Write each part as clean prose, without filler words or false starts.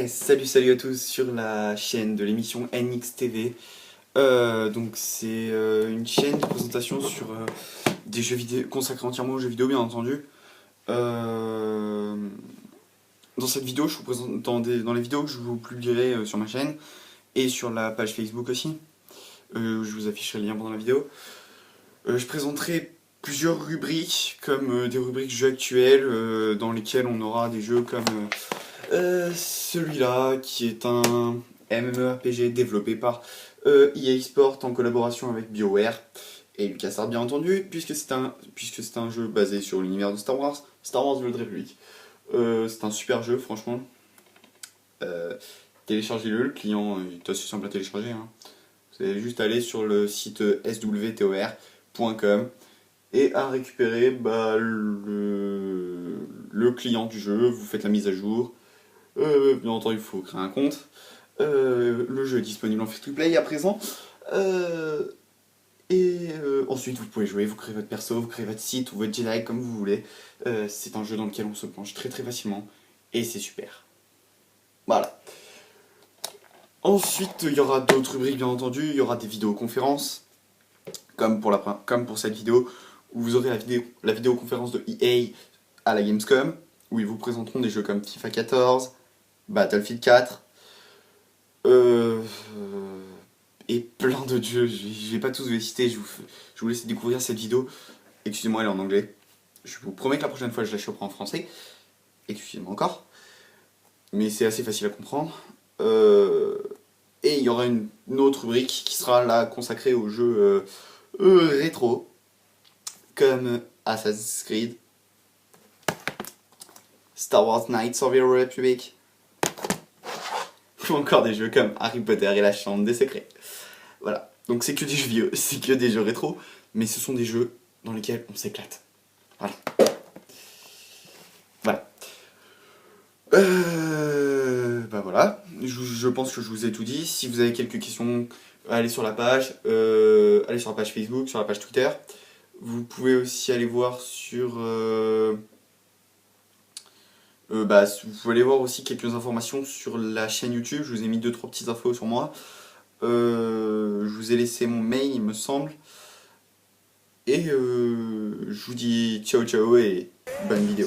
Salut à tous sur la chaîne de l'émission NXT'tv. Donc c'est une chaîne de présentation sur des jeux vidéo, consacrée entièrement aux jeux vidéo bien entendu. Dans cette vidéo, je vous présente dans les vidéos que je vous publierai sur ma chaîne et sur la page Facebook aussi. Je vous afficherai le lien pendant la vidéo. Je présenterai plusieurs rubriques, comme des rubriques jeux actuels, dans lesquelles on aura des jeux comme celui-là, qui est un MMORPG développé par EA Sport en collaboration avec BioWare et LucasArts bien entendu, puisque c'est un jeu basé sur l'univers de Star Wars The Old Republic. C'est un super jeu, franchement. Téléchargez-le, le client est assez simple à télécharger, hein. Vous allez juste aller sur le site swtor.com et à récupérer le client du jeu. Vous faites la mise à jour. Bien entendu, il faut créer un compte. Le jeu est disponible en free-to-play à présent. Ensuite, vous pouvez jouer, vous créez votre perso, vous créez votre site ou votre Jedi comme vous voulez. C'est un jeu dans lequel on se plonge très facilement et c'est super. Voilà. Ensuite, il y aura d'autres rubriques bien entendu. Il y aura des vidéoconférences, comme pour cette vidéo, où vous aurez la vidéoconférence de EA à la Gamescom, où ils vous présenteront des jeux comme FIFA 14, Battlefield 4, et plein d'autres jeux. Je vais pas tous vous les citer, je vous laisse découvrir cette vidéo. Excusez-moi, elle est en anglais. Je vous promets que la prochaine fois je la choperai en français. Excusez-moi encore. Mais c'est assez facile à comprendre. Et il y aura une autre rubrique qui sera là consacrée aux jeux rétro, comme Assassin's Creed, Star Wars Knights of the Old Republic, ou encore des jeux comme Harry Potter et la Chambre des Secrets. Voilà, donc c'est que des jeux vieux, c'est que des jeux rétro, mais ce sont des jeux dans lesquels on s'éclate. Voilà. Voilà, je pense que je vous ai tout dit. Si vous avez quelques questions, allez sur la page, Facebook, sur la page Twitter. Vous pouvez aussi aller voir sur... vous pouvez aller voir aussi quelques informations sur la chaîne YouTube. Je vous ai mis 2-3 petites infos sur moi. Je vous ai laissé mon mail, il me semble. Et je vous dis ciao et bonne vidéo.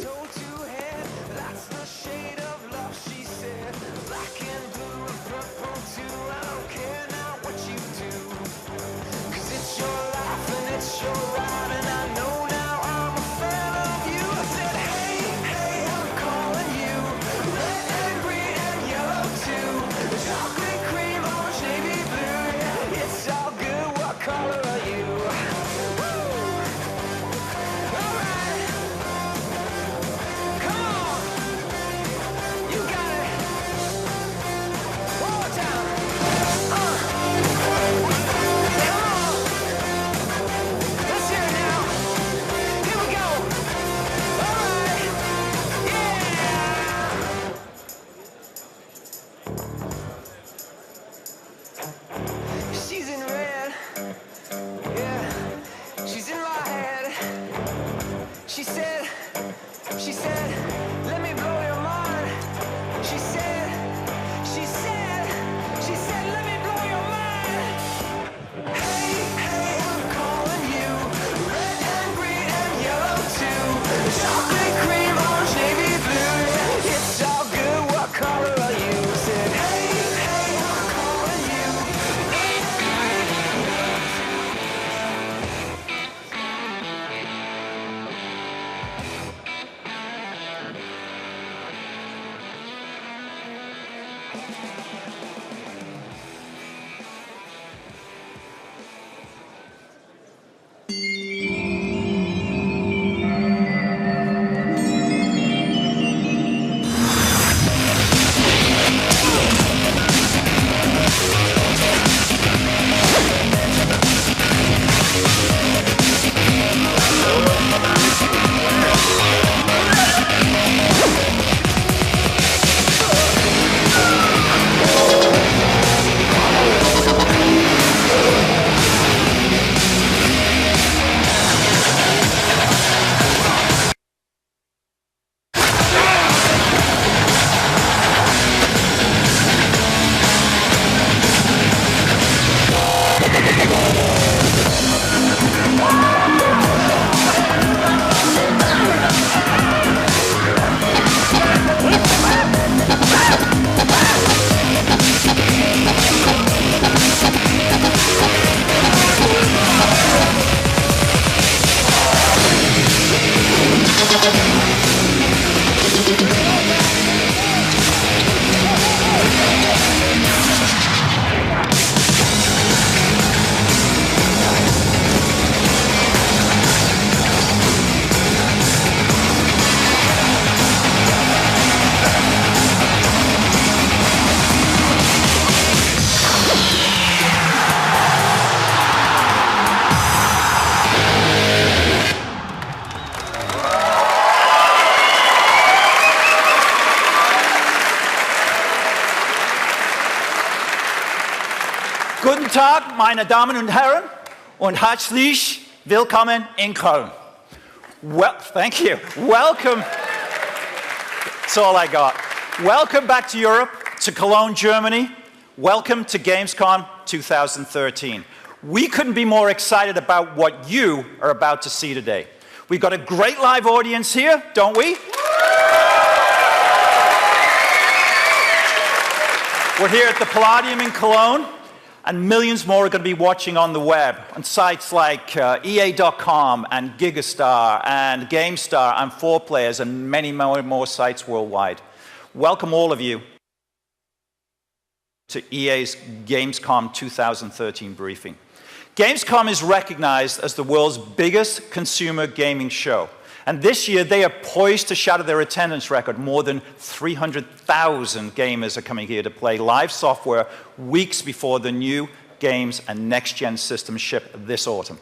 She said, let me blow your mind. She said, let me blow your mind. Hey, I'm calling you. Red and green and yellow too. Chocolate cream, orange, navy blue. It's all good, what color are you? Said, hey, I'm calling you. Guten Tag, meine Damen und Herren, und herzlich willkommen in Köln. Well, thank you. Welcome. That's all I got. Welcome back to Europe, to Cologne, Germany. Welcome to Gamescom 2013. We couldn't be more excited about what you are about to see today. We've got a great live audience here, don't we? We're here at the Palladium in Cologne, and millions more are going to be watching on the web, on sites like EA.com and Gigastar and GameStar and 4Players and many more sites worldwide. Welcome all of you to EA's Gamescom 2013 briefing. Gamescom is recognized as the world's biggest consumer gaming show. And this year, they are poised to shatter their attendance record. More than 300,000 gamers are coming here to play live software weeks before the new games and next-gen systems ship this autumn.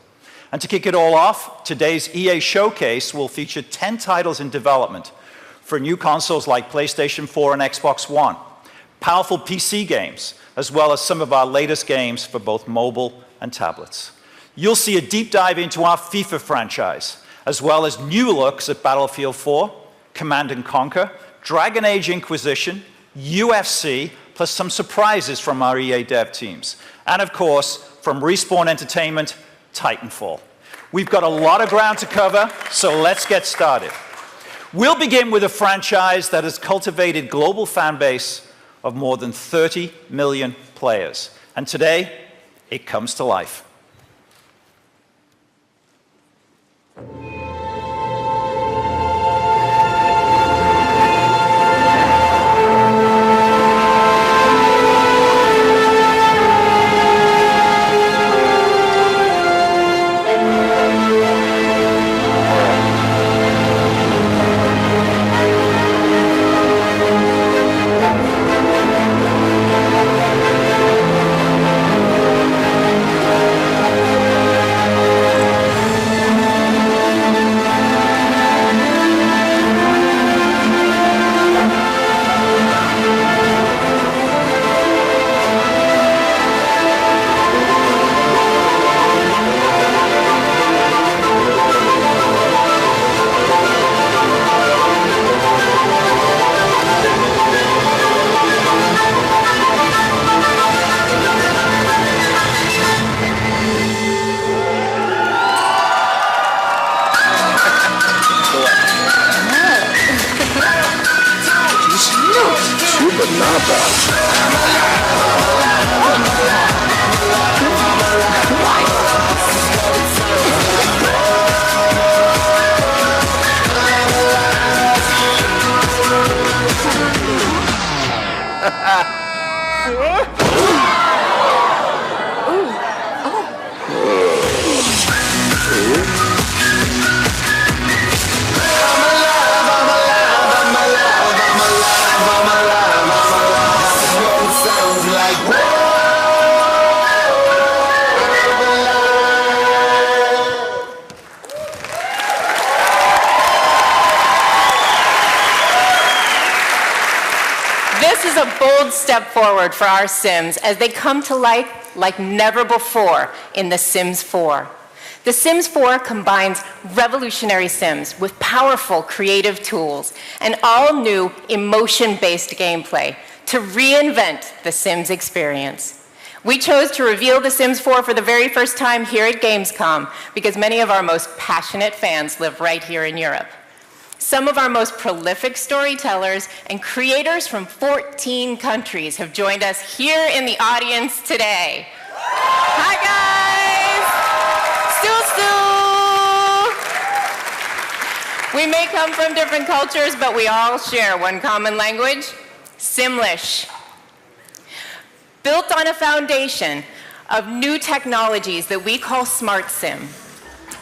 And to kick it all off, today's EA Showcase will feature 10 titles in development for new consoles like PlayStation 4 and Xbox One, powerful PC games, as well as some of our latest games for both mobile and tablets. You'll see a deep dive into our FIFA franchise, as well as new looks at Battlefield 4, Command & Conquer, Dragon Age Inquisition, UFC, plus some surprises from our EA dev teams. And of course, from Respawn Entertainment, Titanfall. We've got a lot of ground to cover, so let's get started. We'll begin with a franchise that has cultivated a global fan base of more than 30 million players. And today, it comes to life. Step forward for our Sims as they come to life like never before in The Sims 4. The Sims 4 combines revolutionary Sims with powerful creative tools and all-new emotion-based gameplay to reinvent the Sims experience. We chose to reveal The Sims 4 for the very first time here at Gamescom because many of our most passionate fans live right here in Europe. Some of our most prolific storytellers and creators from 14 countries have joined us here in the audience today. Hi guys! Stu! We may come from different cultures, but we all share one common language, Simlish. Built on a foundation of new technologies that we call Smart Sim,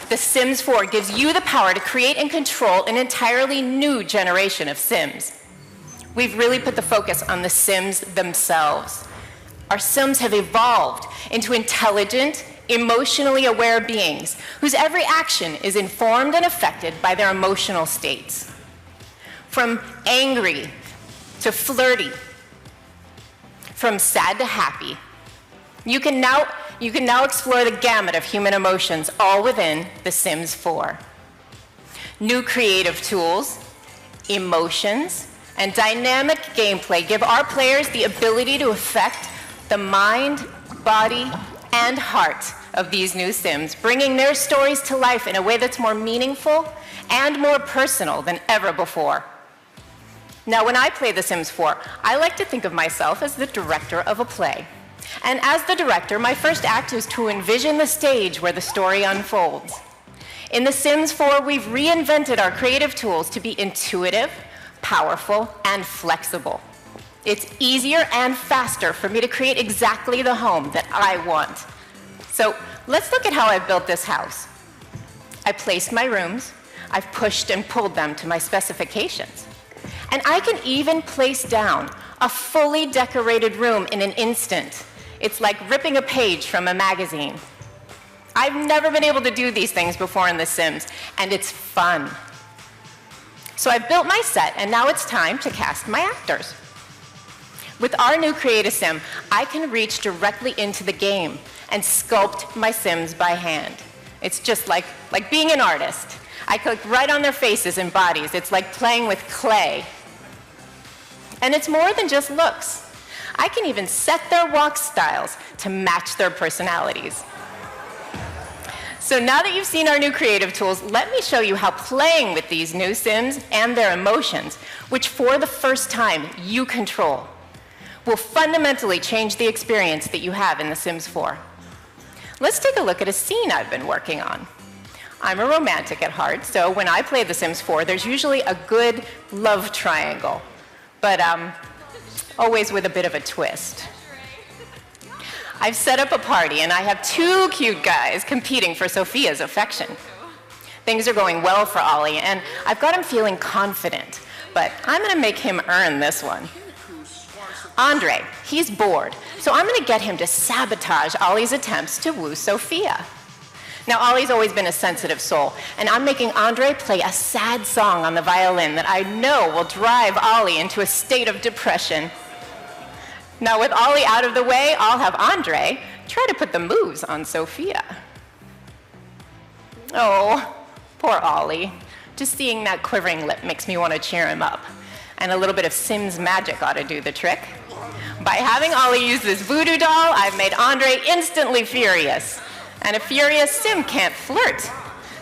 The Sims 4 gives you the power to create and control an entirely new generation of Sims. We've really put the focus on the Sims themselves. Our Sims have evolved into intelligent, emotionally aware beings whose every action is informed and affected by their emotional states. From angry to flirty, from sad to happy, You can now explore the gamut of human emotions, all within The Sims 4. New creative tools, emotions, and dynamic gameplay give our players the ability to affect the mind, body, and heart of these new Sims, bringing their stories to life in a way that's more meaningful and more personal than ever before. Now, when I play The Sims 4, I like to think of myself as the director of a play. And as the director, my first act is to envision the stage where the story unfolds. In The Sims 4, we've reinvented our creative tools to be intuitive, powerful, and flexible. It's easier and faster for me to create exactly the home that I want. So let's look at how I've built this house. I placed my rooms, I've pushed and pulled them to my specifications. And I can even place down a fully decorated room in an instant. It's like ripping a page from a magazine. I've never been able to do these things before in The Sims, and it's fun. So I've built my set, and now it's time to cast my actors. With our new Create a Sim, I can reach directly into the game and sculpt my Sims by hand. It's just like being an artist. I click right on their faces and bodies. It's like playing with clay. And it's more than just looks. I can even set their walk styles to match their personalities. So now that you've seen our new creative tools, let me show you how playing with these new Sims and their emotions, which for the first time you control, will fundamentally change the experience that you have in The Sims 4. Let's take a look at a scene I've been working on. I'm a romantic at heart, so when I play The Sims 4, there's usually a good love triangle, but always with a bit of a twist. I've set up a party, and I have two cute guys competing for Sophia's affection. Things are going well for Ollie, and I've got him feeling confident, but I'm going to make him earn this one. Andre, he's bored, so I'm going to get him to sabotage Ollie's attempts to woo Sophia. Now, Ollie's always been a sensitive soul, and I'm making Andre play a sad song on the violin that I know will drive Ollie into a state of depression. Now, with Ollie out of the way, I'll have Andre try to put the moves on Sophia. Oh, poor Ollie. Just seeing that quivering lip makes me want to cheer him up. And a little bit of Sims magic ought to do the trick. By having Ollie use this voodoo doll, I've made Andre instantly furious. And a furious Sim can't flirt.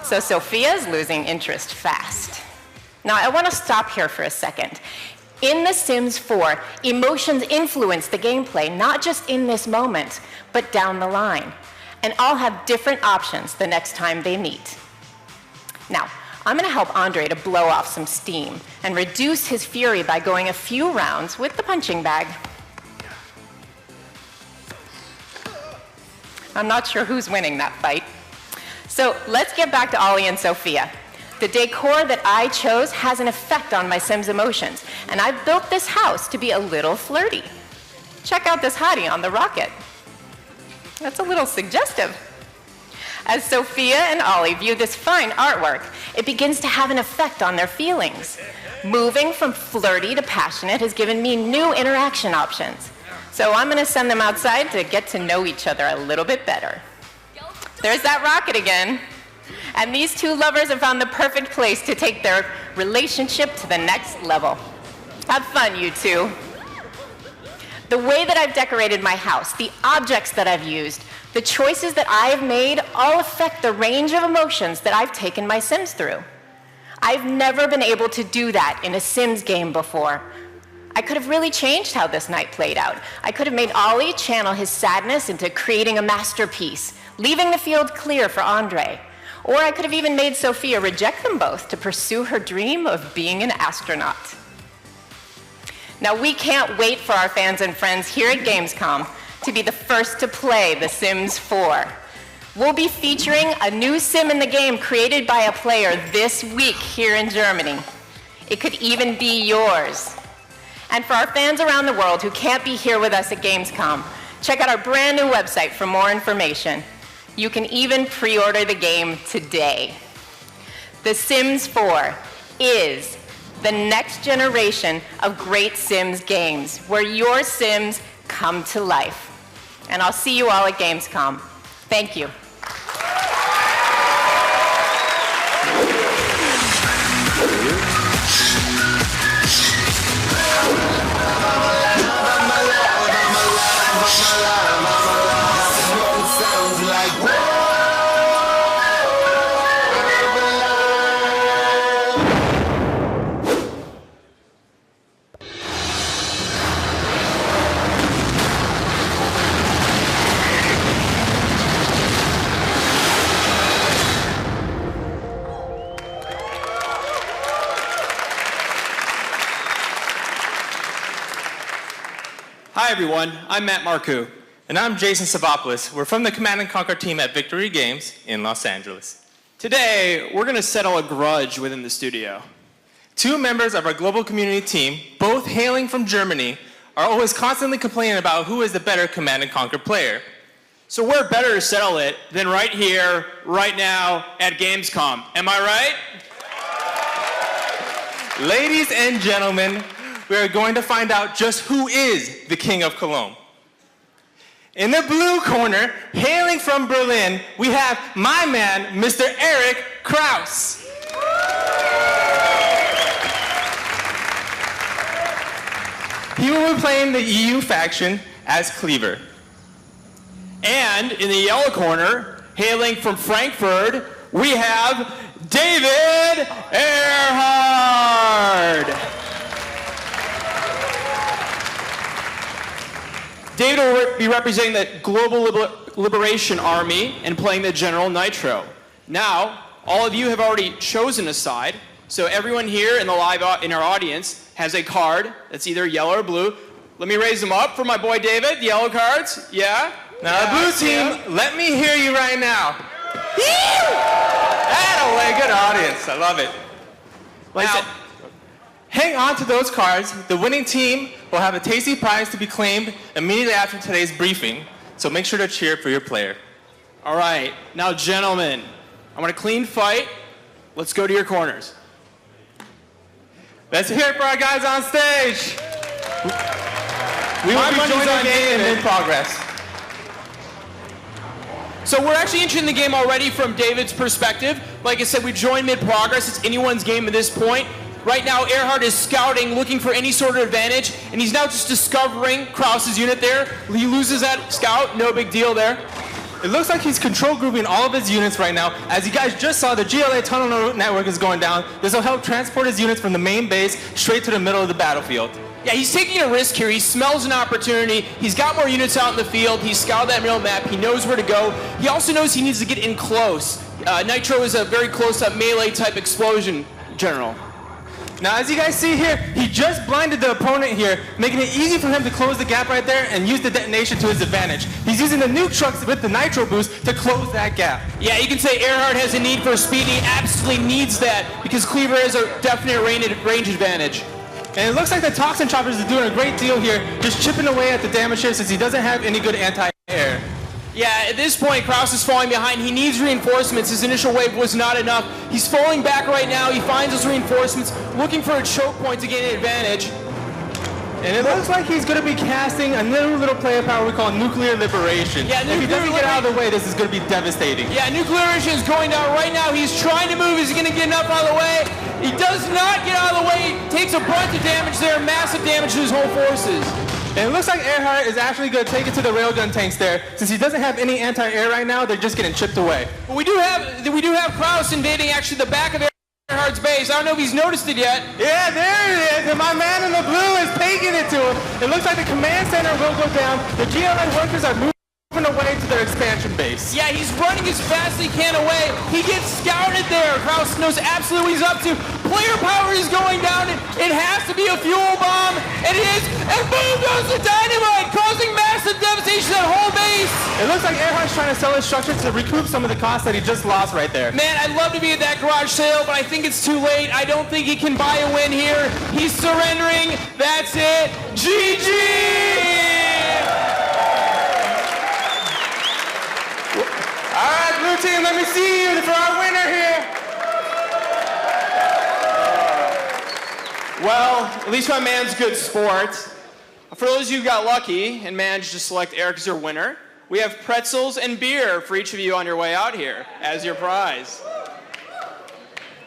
So Sophia's losing interest fast. Now, I want to stop here for a second. In The Sims 4, emotions influence the gameplay, not just in this moment, but down the line. And all have different options the next time they meet. Now, I'm going to help Andre to blow off some steam and reduce his fury by going a few rounds with the punching bag. I'm not sure who's winning that fight. So let's get back to Ollie and Sophia. The decor that I chose has an effect on my Sims' emotions, and I've built this house to be a little flirty. Check out this hottie on the rocket. That's a little suggestive. As Sophia and Ollie view this fine artwork, it begins to have an effect on their feelings. Moving from flirty to passionate has given me new interaction options. So I'm going to send them outside to get to know each other a little bit better. There's that rocket again. And these two lovers have found the perfect place to take their relationship to the next level. Have fun, you two. The way that I've decorated my house, the objects that I've used, the choices that I've made all affect the range of emotions that I've taken my Sims through. I've never been able to do that in a Sims game before. I could have really changed how this night played out. I could have made Ollie channel his sadness into creating a masterpiece, leaving the field clear for Andre. Or I could have even made Sophia reject them both to pursue her dream of being an astronaut. Now, we can't wait for our fans and friends here at Gamescom to be the first to play The Sims 4. We'll be featuring a new Sim in the game created by a player this week here in Germany. It could even be yours. And for our fans around the world who can't be here with us at Gamescom, check out our brand new website for more information. You can even pre-order the game today. The Sims 4 is the next generation of great Sims games, where your Sims come to life. And I'll see you all at Gamescom. Thank you. Hi everyone, I'm Matt Marcoux. And I'm Jason Savopoulos. We're from the Command & Conquer team at Victory Games in Los Angeles. Today, we're going to settle a grudge within the studio. Two members of our global community team, both hailing from Germany, are always constantly complaining about who is the better Command & Conquer player. So where better to settle it than right here, right now, at Gamescom. Am I right? Ladies and gentlemen, we are going to find out just who is the King of Cologne. In the blue corner, hailing from Berlin, we have my man, Mr. Eric Kraus. He will be playing the EU faction as Cleaver. And in the yellow corner, hailing from Frankfurt, we have David Earhart. David will be representing the Global Liberation Army and playing the General Nitro. Now, all of you have already chosen a side, so everyone here in our audience has a card that's either yellow or blue. Let me raise them up for my boy David. The yellow cards, yeah. Now, the blue team, let me hear you right now. Attaboy, good audience. I love it. Now, hang on to those cards. The winning team will have a tasty prize to be claimed immediately after today's briefing, so make sure to cheer for your player. All right, now gentlemen, I want a clean fight. Let's go to your corners. Let's hear it for our guys on stage. We will be joining the game in progress. So we're actually entering the game already from David's perspective. Like I said, we joined mid-progress. It's anyone's game at this point. Right now, Earhart is scouting, looking for any sort of advantage, and he's now just discovering Kraus's unit there. He loses that scout, no big deal there. It looks like he's control grouping all of his units right now. As you guys just saw, the GLA tunnel network is going down. This will help transport his units from the main base straight to the middle of the battlefield. Yeah, he's taking a risk here. He smells an opportunity. He's got more units out in the field. He's scouted that middle map. He knows where to go. He also knows he needs to get in close. Nitro is a very close-up melee-type explosion general. Now, as you guys see here, he just blinded the opponent here, making it easy for him to close the gap right there and use the detonation to his advantage. He's using the nuke trucks with the nitro boost to close that gap. Yeah, you can say Earhart has a need for speed. He absolutely needs that because Cleaver has a definite range advantage. And it looks like the Toxin Choppers are doing a great deal here, just chipping away at the damage here since he doesn't have any good anti-air. Yeah, at this point, Kraus is falling behind. He needs reinforcements. His initial wave was not enough. He's falling back right now. He finds those reinforcements, looking for a choke point to gain an advantage. And it looks like he's going to be casting a little player power we call Nuclear Liberation. Yeah, if he doesn't get out of the way, this is going to be devastating. Yeah, Nuclear Liberation is going down right now. He's trying to move. Is he going to get enough out of the way? He does not get out of the way. He takes a bunch of damage there, massive damage to his whole forces. And it looks like Earhart is actually going to take it to the railgun tanks there. Since he doesn't have any anti-air right now, they're just getting chipped away. But we do have Kraus invading actually the back of Earhart's base. I don't know if he's noticed it yet. Yeah, there it is. And my man in the blue is taking it to him. It looks like the command center will go down. The GLA workers are moving away to their expansion base. Yeah, he's running as fast as he can away. He gets scouted there. Kraus knows absolutely what he's up to. Player power is going down. It has to be a fuel bomb. And it is. And boom goes the dynamite, causing massive devastation to that whole base. It looks like Earhart's trying to sell his structure to recoup some of the costs that he just lost right there. Man, I'd love to be at that garage sale, but I think it's too late. I don't think he can buy a win here. He's surrendering. That's it. GG! All right, blue team, let me see you for our winner here. Well, at least my man's good sport. For those of you who got lucky and managed to select Eric as your winner, we have pretzels and beer for each of you on your way out here as your prize.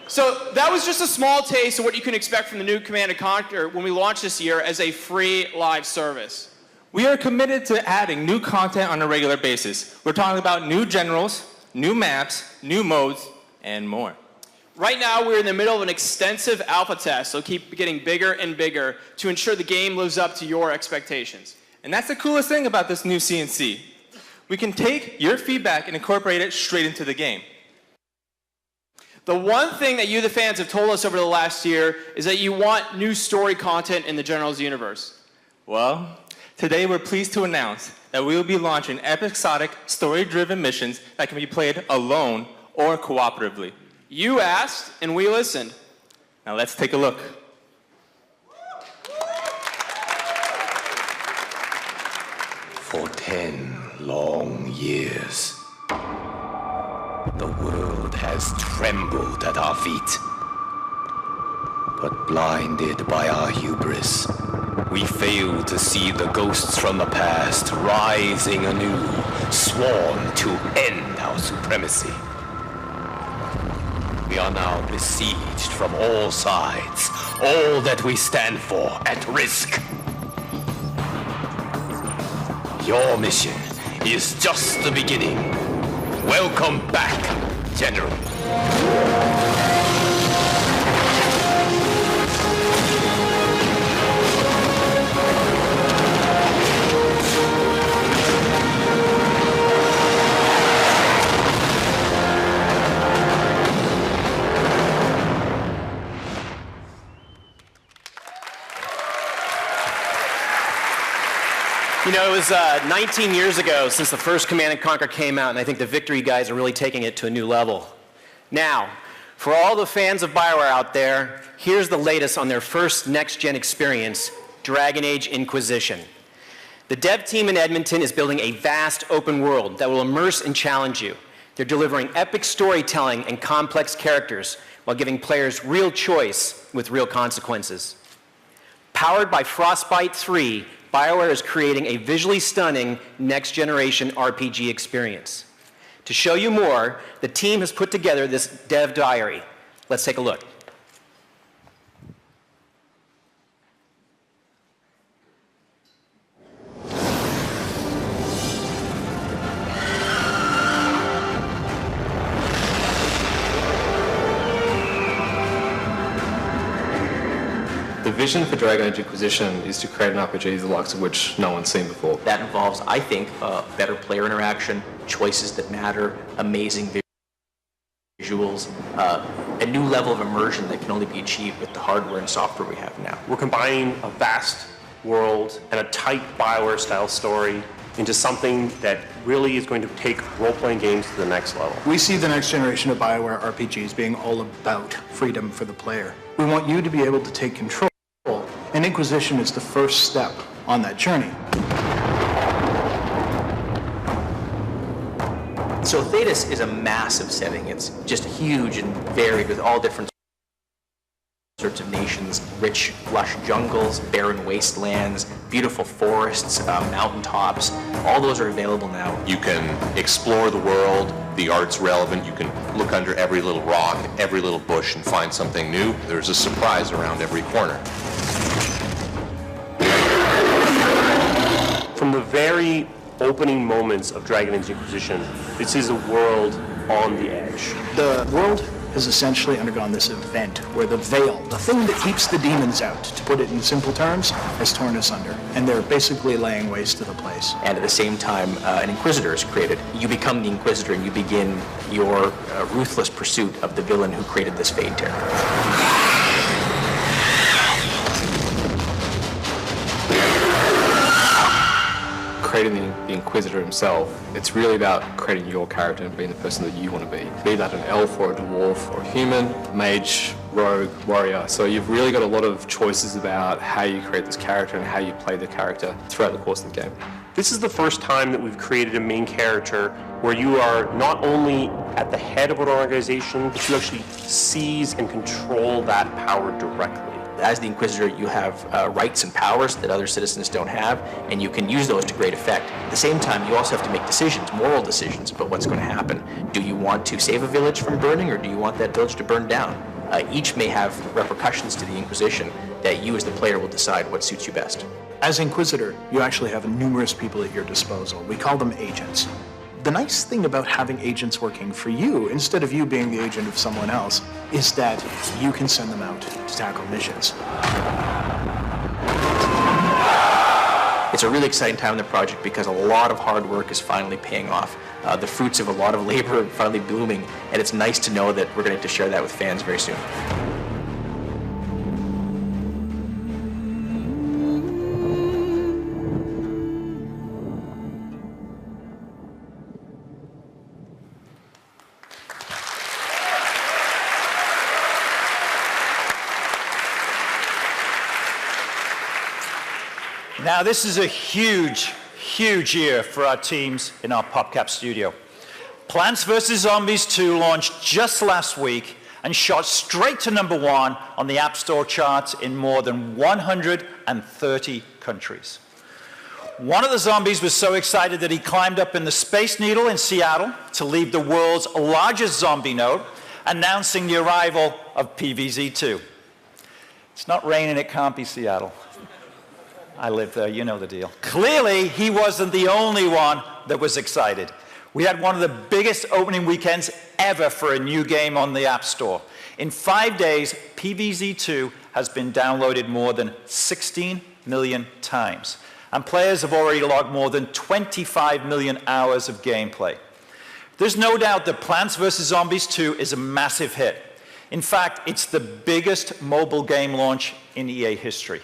So that was just a small taste of what you can expect from the new Command & Conquer when we launch this year as a free live service. We are committed to adding new content on a regular basis. We're talking about new generals, new maps, new modes, and more. Right now, we're in the middle of an extensive alpha test, so keep getting bigger and bigger to ensure the game lives up to your expectations. And that's the coolest thing about this new CNC. We can take your feedback and incorporate it straight into the game. The one thing that you, the fans, have told us over the last year is that you want new story content in the Generals universe. Well, today we're pleased to announce that we will be launching episodic, story-driven missions that can be played alone or cooperatively. You asked, and we listened. Now let's take a look. For 10 long years, the world has trembled at our feet. But blinded by our hubris, we fail to see the ghosts from the past rising anew, sworn to end our supremacy. We are now besieged from all sides, all that we stand for at risk. Your mission is just the beginning. Welcome back, General. You know, it was 19 years ago since the first Command & Conquer came out, and I think the Victory guys are really taking it to a new level. Now, for all the fans of BioWare out there, here's the latest on their first next-gen experience, Dragon Age Inquisition. The dev team in Edmonton is building a vast open world that will immerse and challenge you. They're delivering epic storytelling and complex characters while giving players real choice with real consequences. Powered by Frostbite 3, BioWare is creating a visually stunning next-generation RPG experience. To show you more, the team has put together this dev diary. Let's take a look. The vision for Dragon Age Inquisition is to create an RPG the likes of which no one's seen before. That involves, I think, better player interaction, choices that matter, amazing visuals, a new level of immersion that can only be achieved with the hardware and software we have now. We're combining a vast world and a tight BioWare-style story into something that really is going to take role-playing games to the next level. We see the next generation of BioWare RPGs being all about freedom for the player. We want you to be able to take control, and Inquisition is the first step on that journey. So Thetis is a massive setting. It's just huge and varied with all different sorts of nations, rich, lush jungles, barren wastelands, beautiful forests, mountaintops. All those are available now. You can explore the world, the art's relevant, you can look under every little rock, every little bush and find something new. There's a surprise around every corner. From the very opening moments of Dragon Age Inquisition, this is a world on the edge. The world has essentially undergone this event where the veil, the thing that keeps the demons out, to put it in simple terms, has torn asunder. And they're basically laying waste to the place. And at the same time, an Inquisitor is created. You become the Inquisitor and you begin your ruthless pursuit of the villain who created this Fade Terror. Creating the Inquisitor himself, it's really about creating your character and being the person that you want to be that an elf or a dwarf or a human, mage, rogue, warrior. So you've really got a lot of choices about how you create this character and how you play the character throughout the course of the game. This is the first time that we've created a main character where you are not only at the head of an organization, but you actually seize and control that power directly. As the Inquisitor, you have rights and powers that other citizens don't have, and you can use those to great effect. At the same time, you also have to make decisions, moral decisions, about what's going to happen. Do you want to save a village from burning, or do you want that village to burn down? Each may have repercussions to the Inquisition that you as the player will decide what suits you best. As Inquisitor, you actually have numerous people at your disposal. We call them agents. The nice thing about having agents working for you, instead of you being the agent of someone else, is that you can send them out to tackle missions. It's a really exciting time in the project because a lot of hard work is finally paying off. The fruits of a lot of labor are finally blooming, and it's nice to know that we're going to share that with fans very soon. Now, this is a huge, huge year for our teams in our PopCap studio. Plants vs. Zombies 2 launched just last week and shot straight to #1 on the App Store charts in more than 130 countries. One of the zombies was so excited that he climbed up in the Space Needle in Seattle to leave the world's largest zombie note, announcing the arrival of PVZ2. It's not raining, it can't be Seattle. I live there, you know the deal. Clearly, he wasn't the only one that was excited. We had one of the biggest opening weekends ever for a new game on the App Store. In 5 days, PVZ2 has been downloaded more than 16 million times, and players have already logged more than 25 million hours of gameplay. There's no doubt that Plants vs. Zombies 2 is a massive hit. In fact, it's the biggest mobile game launch in EA history.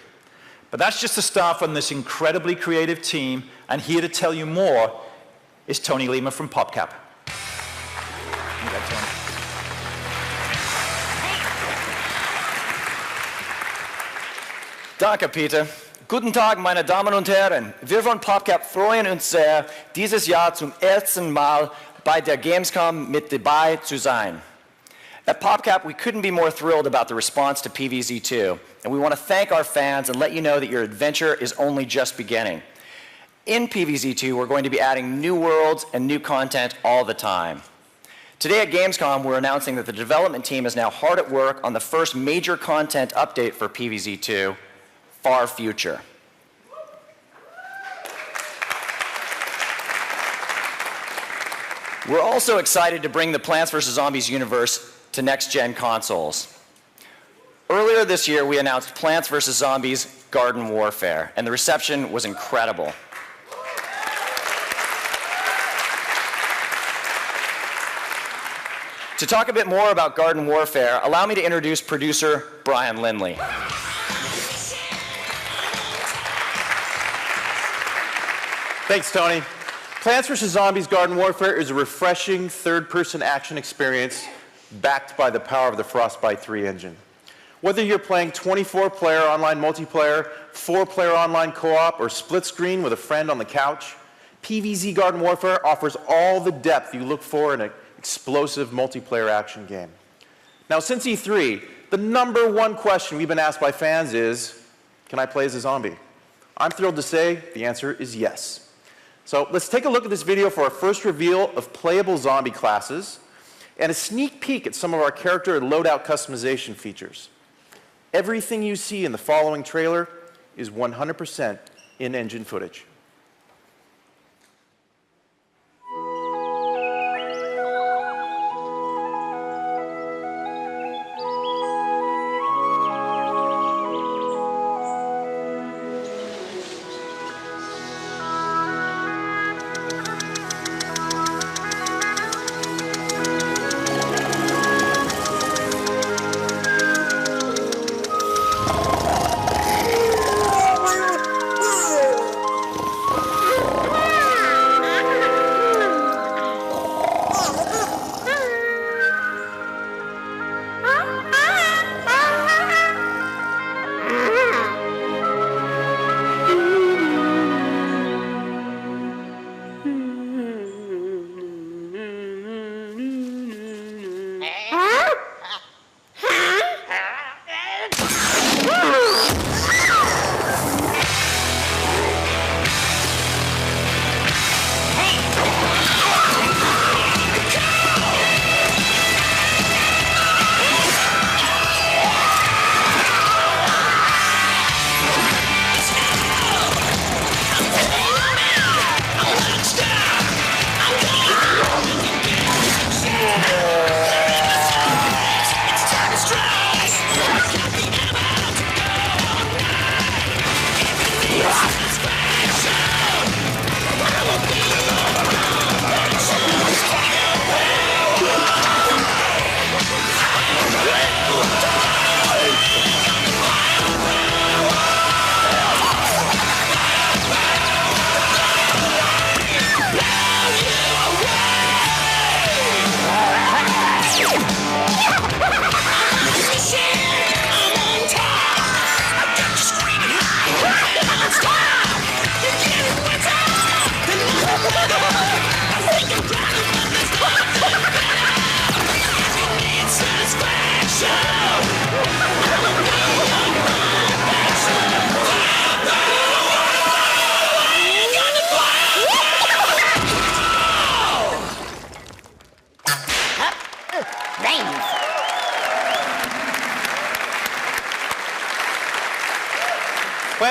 But that's just a start from this incredibly creative team, and here to tell you more is Tony Lima from PopCap. Danke, Peter. Guten Tag, meine Damen und Herren. Wir von PopCap freuen uns sehr, dieses Jahr zum ersten Mal bei der Gamescom mit dabei zu sein. At PopCap, we couldn't be more thrilled about the response to PVZ2, and we want to thank our fans and let you know that your adventure is only just beginning. In PVZ2, we're going to be adding new worlds and new content all the time. Today at Gamescom, we're announcing that the development team is now hard at work on the first major content update for PVZ2, Far Future. We're also excited to bring the Plants vs. Zombies universe to next-gen consoles. Earlier this year, we announced Plants vs. Zombies Garden Warfare, and the reception was incredible. To talk a bit more about Garden Warfare, allow me to introduce producer Brian Lindley. Thanks, Tony. Plants vs. Zombies Garden Warfare is a refreshing third-person action experience backed by the power of the Frostbite 3 engine. Whether you're playing 24-player online multiplayer, 4-player online co-op, or split screen with a friend on the couch, PvZ Garden Warfare offers all the depth you look for in an explosive multiplayer action game. Now, since E3, the #1 question we've been asked by fans is, can I play as a zombie? I'm thrilled to say the answer is yes. So let's take a look at this video for our first reveal of playable zombie classes and a sneak peek at some of our character and loadout customization features. Everything you see in the following trailer is 100% in-engine footage.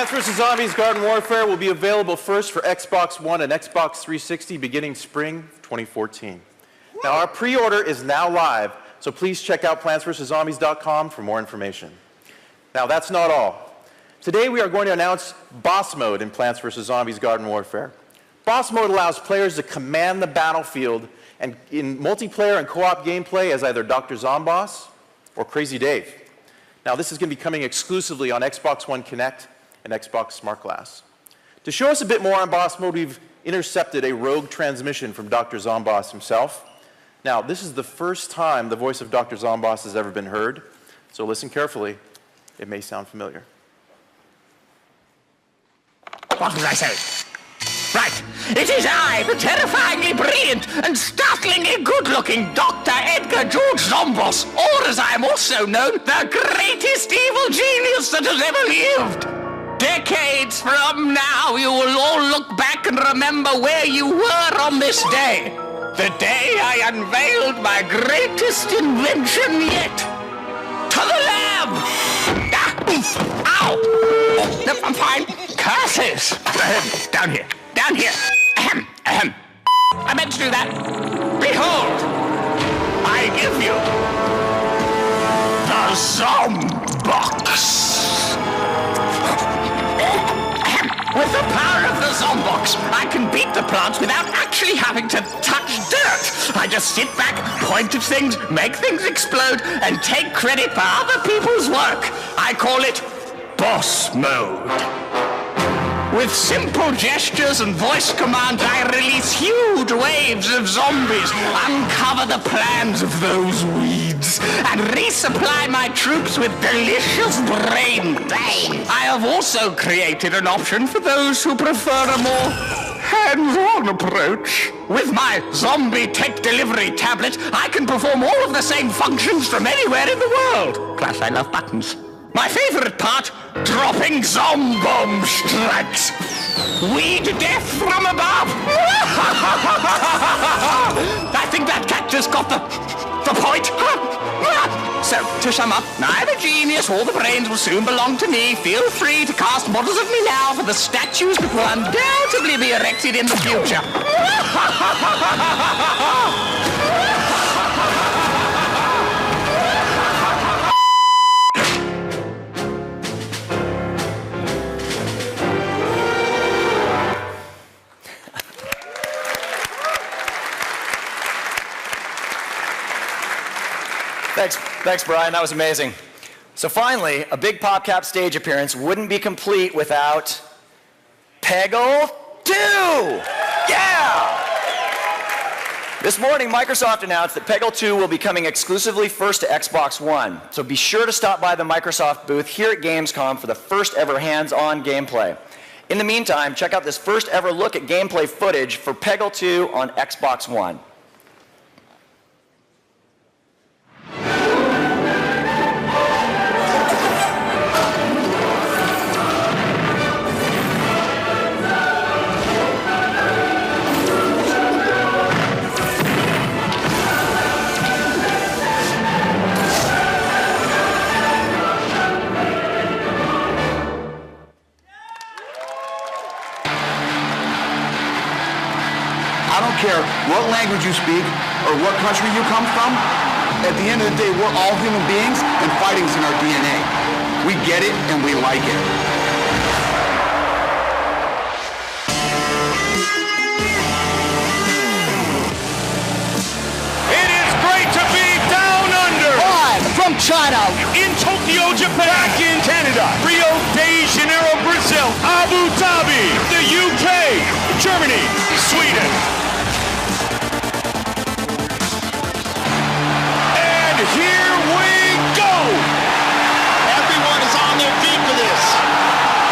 Plants vs. Zombies Garden Warfare will be available first for Xbox One and Xbox 360 beginning spring 2014. Now, our pre-order is now live, so please check out plantsvszombies.com for more information. Now, that's not all. Today, we are going to announce Boss Mode in Plants vs. Zombies Garden Warfare. Boss Mode allows players to command the battlefield and in multiplayer and co-op gameplay as either Dr. Zomboss or Crazy Dave. Now, this is going to be coming exclusively on Xbox One Connect and Xbox Smart Glass. To show us a bit more on Boss Mode, we've intercepted a rogue transmission from Dr. Zomboss himself. Now, this is the first time the voice of Dr. Zomboss has ever been heard, so listen carefully. It may sound familiar. What was I saying? Right. It is I, the terrifyingly brilliant and startlingly good-looking Dr. Edgar George Zomboss, or as I am also known, the greatest evil genius that has ever lived. Decades from now, you will all look back and remember where you were on this day. The day I unveiled my greatest invention yet. To the lab! Ah, oof, ow! No, I'm fine. Curses! Down here. Down here. Ahem, ahem. I meant to do that. Behold! I give you the Zombox. With the power of the Zombox, I can beat the plants without actually having to touch dirt. I just sit back, point at things, make things explode, and take credit for other people's work. I call it Boss Mode. With simple gestures and voice commands, I release huge waves of zombies, uncover the plans of those weeds, and resupply my troops with delicious brains. I have also created an option for those who prefer a more hands-on approach. With my zombie tech delivery tablet, I can perform all of the same functions from anywhere in the world. Plus, I love buttons. My favorite part, dropping zombomb strikes. Weed death from above. I think that cactus got the point. So, to sum up, I'm a genius, all the brains will soon belong to me. Feel free to cast models of me now for the statues that will undoubtedly be erected in the future. Thanks, Brian. That was amazing. So finally, a big PopCap stage appearance wouldn't be complete without Peggle 2! Yeah! This morning, Microsoft announced that Peggle 2 will be coming exclusively first to Xbox One. So be sure to stop by the Microsoft booth here at Gamescom for the first ever hands-on gameplay. In the meantime, check out this first ever look at gameplay footage for Peggle 2 on Xbox One. I don't care what language you speak or what country you come from. At the end of the day, we're all human beings and fighting's in our DNA. We get it and we like it. It is great to be down under. Live from China. In Tokyo, Japan. Back in Canada. Rio de Janeiro, Brazil. Abu Dhabi. The UK. Germany. Sweden. And here we go. Everyone is on their feet for this.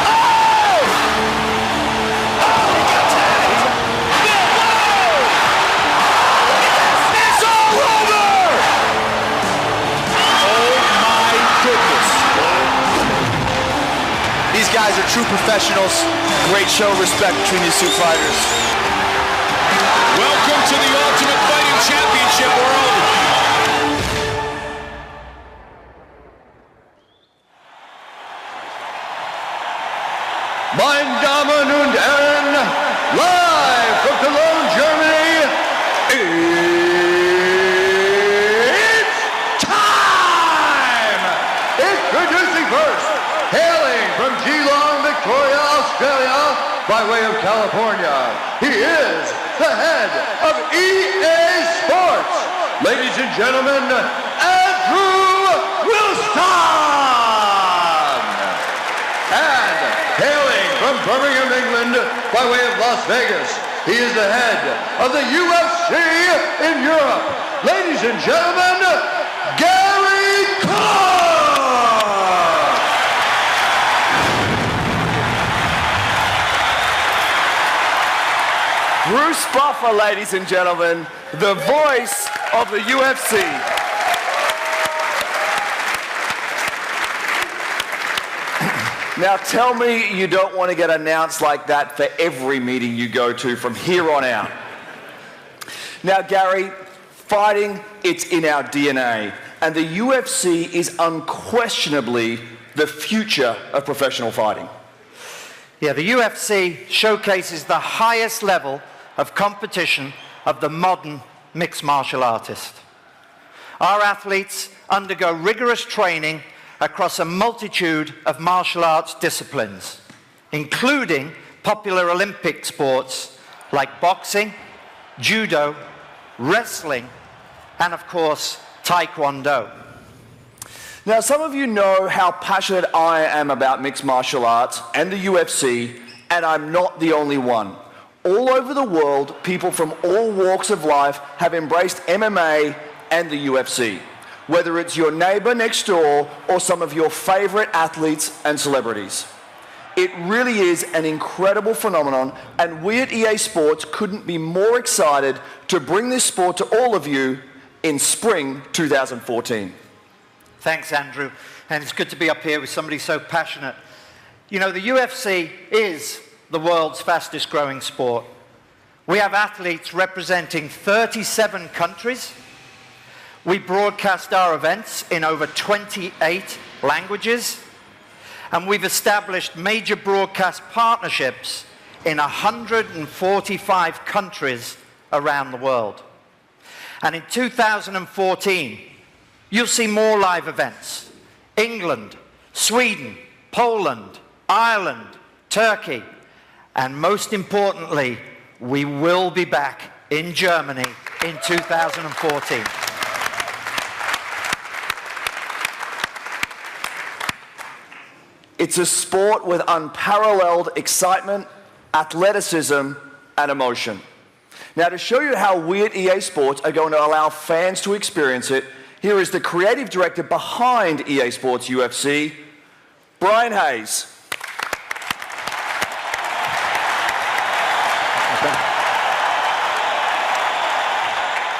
Oh! Oh, he got tagged. No! It's all over! Oh my goodness. These guys are true professionals. Great show of respect between these two fighters. Welcome to the Ultimate Fighting Championship world. meine Damen und Herren, live from Cologne, Germany, it's time! Introducing first, hailing from Geelong, Victoria, Australia, by way of California, he is the head of EA Sports. Ladies and gentlemen, Andrew Wilson! And hailing from Birmingham, England, by way of Las Vegas, he is the head of the UFC in Europe. Ladies and gentlemen, Gary Clark! Bruce Buffer, ladies and gentlemen, the voice of the UFC. Now tell me you don't want to get announced like that for every meeting you go to from here on out. Now Gary, fighting, it's in our DNA, and the UFC is unquestionably the future of professional fighting. Yeah, the UFC showcases the highest level of competition of the modern mixed martial artist. Our athletes undergo rigorous training across a multitude of martial arts disciplines, including popular Olympic sports like boxing, judo, wrestling, and of course, taekwondo. Now, some of you know how passionate I am about mixed martial arts and the UFC, and I'm not the only one. All over the world, people from all walks of life have embraced MMA and the UFC, whether it's your neighbor next door or some of your favorite athletes and celebrities. It really is an incredible phenomenon, and we at EA Sports couldn't be more excited to bring this sport to all of you in spring 2014. Thanks, Andrew. And it's good to be up here with somebody so passionate. You know, the UFC is the world's fastest growing sport. We have athletes representing 37 countries. We broadcast our events in over 28 languages. And we've established major broadcast partnerships in 145 countries around the world. And in 2014, you'll see more live events. England, Sweden, Poland, Ireland, Turkey, and most importantly, we will be back in Germany in 2014. It's a sport with unparalleled excitement, athleticism, and emotion. Now, to show you how we at EA Sports are going to allow fans to experience it, here is the creative director behind EA Sports UFC, Brian Hayes.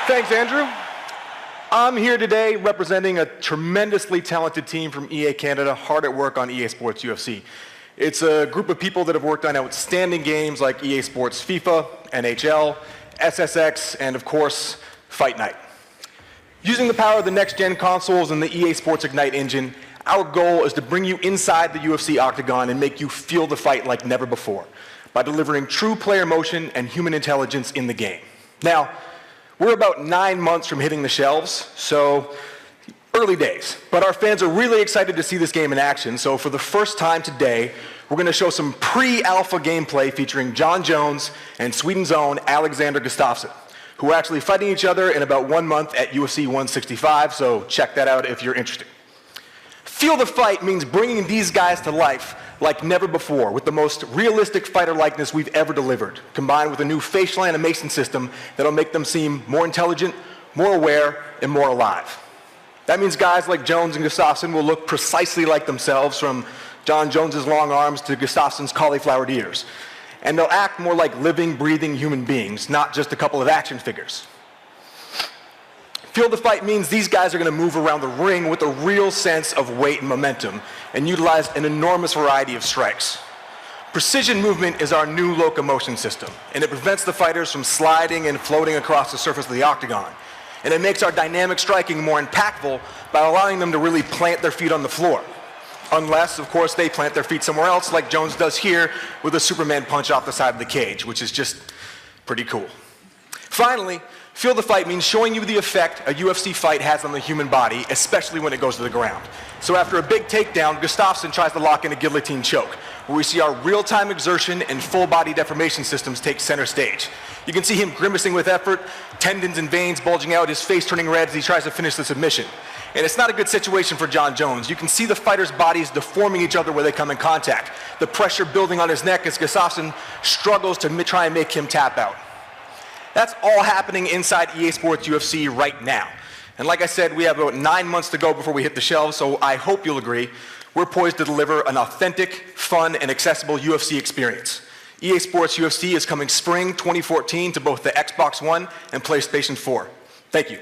Thanks, Andrew. I'm here today representing a tremendously talented team from EA Canada, hard at work on EA Sports UFC. It's a group of people that have worked on outstanding games like EA Sports FIFA, NHL, SSX, and of course, Fight Night. Using the power of the next-gen consoles and the EA Sports Ignite engine, our goal is to bring you inside the UFC octagon and make you feel the fight like never before by delivering true player emotion and human intelligence in the game. Now, we're about 9 months from hitting the shelves, so early days. But our fans are really excited to see this game in action, so for the first time today, we're going to show some pre-alpha gameplay featuring John Jones and Sweden's own Alexander Gustafsson, who are actually fighting each other in about 1 month at UFC 165, so check that out if you're interested. Feel the Fight means bringing these guys to life like never before, with the most realistic fighter likeness we've ever delivered, combined with a new facial animation system that'll make them seem more intelligent, more aware, and more alive. That means guys like Jones and Gustafsson will look precisely like themselves, from John Jones's long arms to Gustafsson's cauliflowered ears. And they'll act more like living, breathing human beings, not just a couple of action figures. Feel the Fight means these guys are going to move around the ring with a real sense of weight and momentum and utilize an enormous variety of strikes. Precision movement is our new locomotion system, and it prevents the fighters from sliding and floating across the surface of the octagon. And it makes our dynamic striking more impactful by allowing them to really plant their feet on the floor. Unless, of course, they plant their feet somewhere else, like Jones does here with a Superman punch off the side of the cage, which is just pretty cool. Finally, feel the fight means showing you the effect a UFC fight has on the human body, especially when it goes to the ground. So after a big takedown, Gustafsson tries to lock in a guillotine choke, where we see our real-time exertion and full-body deformation systems take center stage. You can see him grimacing with effort, tendons and veins bulging out, his face turning red as he tries to finish the submission. And it's not a good situation for Jon Jones. You can see the fighters' bodies deforming each other where they come in contact, the pressure building on his neck as Gustafsson struggles to try and make him tap out. That's all happening inside EA Sports UFC right now. And like I said, we have about 9 months to go before we hit the shelves, so I hope you'll agree we're poised to deliver an authentic, fun, and accessible UFC experience. EA Sports UFC is coming spring 2014 to both the Xbox One and PlayStation 4. Thank you.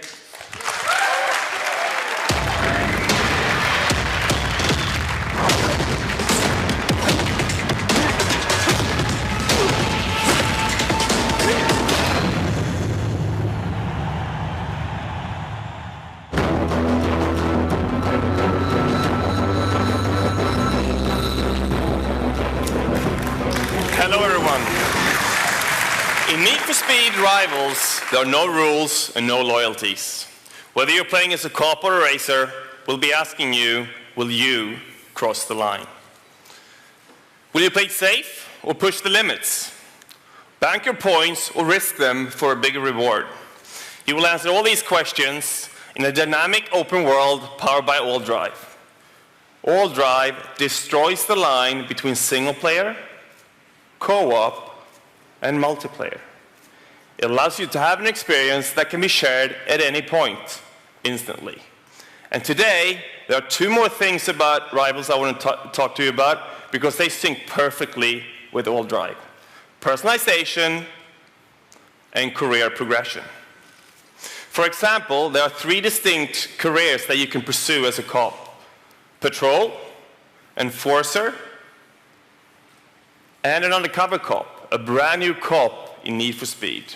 Hello everyone. In Need for Speed Rivals, there are no rules and no loyalties. Whether you're playing as a cop or a racer, we'll be asking you, will you cross the line? Will you play safe or push the limits? Bank your points or risk them for a bigger reward? You will answer all these questions in a dynamic open world powered by AllDrive. AllDrive destroys the line between single player, co-op, and multiplayer. It allows you to have an experience that can be shared at any point, instantly. And today, there are two more things about Rivals I want to talk to you about, because they sync perfectly with AllDrive. Personalization and career progression. For example, there are 3 distinct careers that you can pursue as a cop: patrol, enforcer, and an undercover cop, a brand new cop in Need for Speed.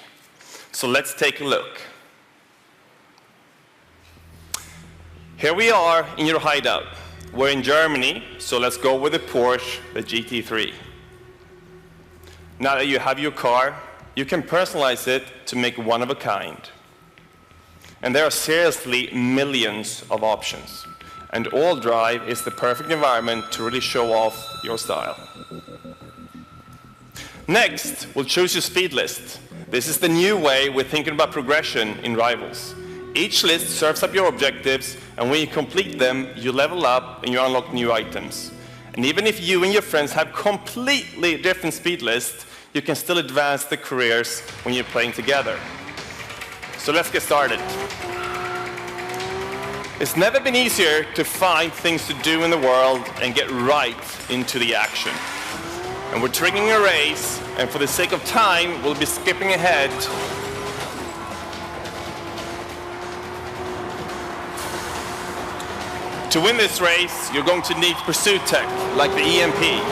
So let's take a look. Here we are in your hideout. We're in Germany, so let's go with the Porsche, the GT3. Now that you have your car, you can personalize it to make one of a kind. And there are seriously millions of options. And AllDrive is the perfect environment to really show off your style. Next, we'll choose your speed list. This is the new way we're thinking about progression in Rivals. Each list serves up your objectives, and when you complete them, you level up and you unlock new items. And even if you and your friends have completely different speed lists, you can still advance the careers when you're playing together. So let's get started. It's never been easier to find things to do in the world and get right into the action. And we're triggering a race, and for the sake of time, we'll be skipping ahead. To win this race, you're going to need pursuit tech, like the EMP.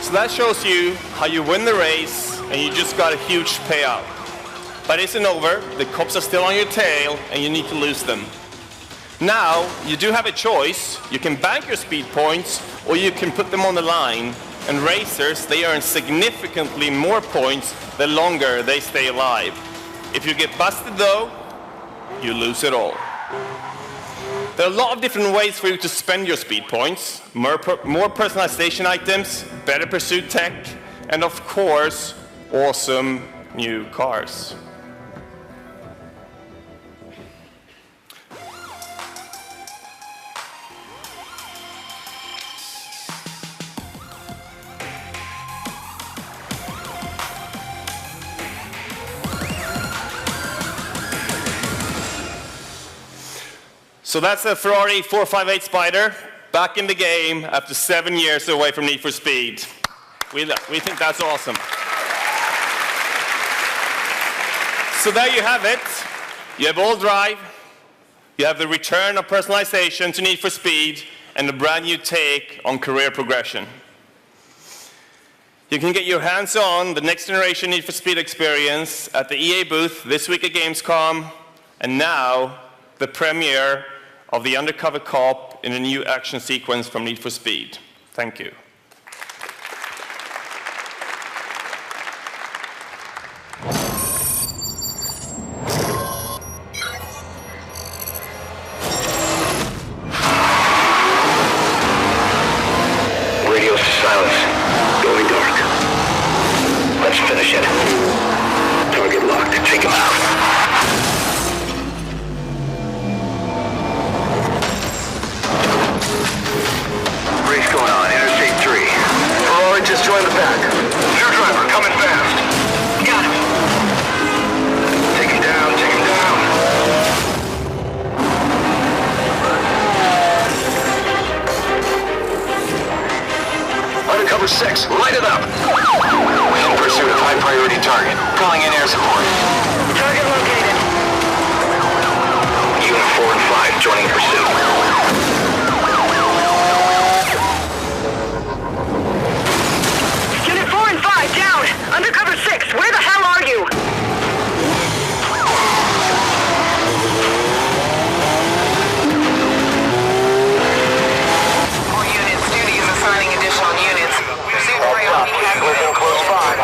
So that shows you how you win the race, and you just got a huge payout. But it isn't over. The cops are still on your tail, and you need to lose them. Now, you do have a choice. You can bank your speed points, or you can put them on the line. And racers, they earn significantly more points the longer they stay alive. If you get busted, though, you lose it all. There are a lot of different ways for you to spend your speed points. More personalization items, better pursuit tech, and of course, awesome new cars. So that's a Ferrari 458 Spider, back in the game after 7 years away from Need for Speed. We think that's awesome. So there you have it. You have AllDrive, you have the return of personalization to Need for Speed, and a brand new take on career progression. You can get your hands on the next generation Need for Speed experience at the EA booth this week at Gamescom, and now the premiere of the undercover cop in a new action sequence from Need for Speed. Thank you. Radio silence. Going dark. Let's finish it. Target locked. Take him out. Race going on. Interstate 3. Ferrari just joined the pack. New driver coming fast. Got him. Take him down. Take him down. Undercover 6, light it up! In pursuit of high-priority target. Calling in air support. Target located. Unit 4 and 5 joining pursuit. Unit 4 and 5 down! Undercover 6, where the hell are you? More units. Duty is assigning additional units. Pursuit priority has Within close by.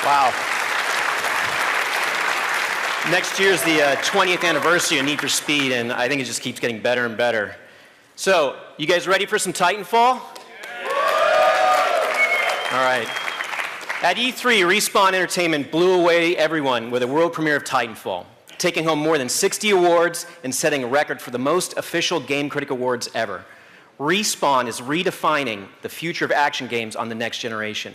Wow. Next year's the 20th anniversary of Need for Speed, and I think it just keeps getting better and better. So, you guys ready for some Titanfall? All right. At E3, Respawn Entertainment blew away everyone with a world premiere of Titanfall, taking home more than 60 awards and setting a record for the most official Game Critic Awards ever. Respawn is redefining the future of action games on the next generation.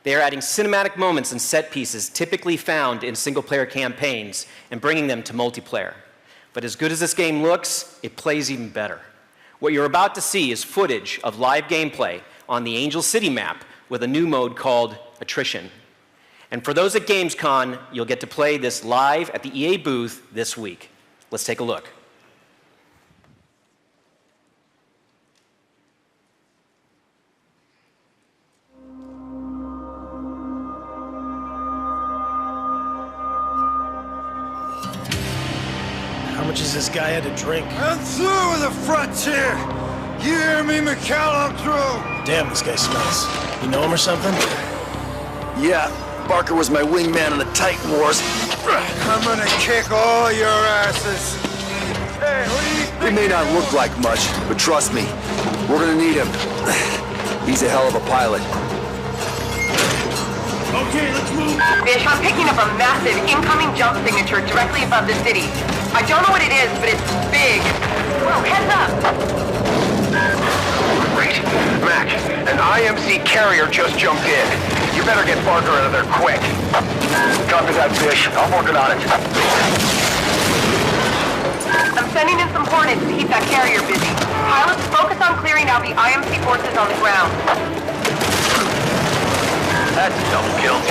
They are adding cinematic moments and set pieces typically found in single-player campaigns and bringing them to multiplayer. But as good as this game looks, it plays even better. What you're about to see is footage of live gameplay on the Angel City map with a new mode called Attrition. And for those at Gamescom, you'll get to play this live at the EA booth this week. Let's take a look. How much has this guy had to drink? I'm through with the frontier! You hear me, Mikhail? I'm through! Damn, this guy smells. You know him or something? Yeah, Barker was my wingman in the Titan Wars. I'm gonna kick all your asses. Hey, who do you think? He may not look like much, but trust me, we're gonna need him. He's a hell of a pilot. Okay, let's move. Bish, I'm picking up a massive incoming jump signature directly above the city. I don't know what it is, but it's big. Whoa, heads up! Great. Mac, an IMC carrier just jumped in. You better get Barker out of there quick. Copy that, Bish. I'm working on it. I'm sending in some Hornets to keep that carrier busy. Pilots, focus on clearing out the IMC forces on the ground. That's a double kill.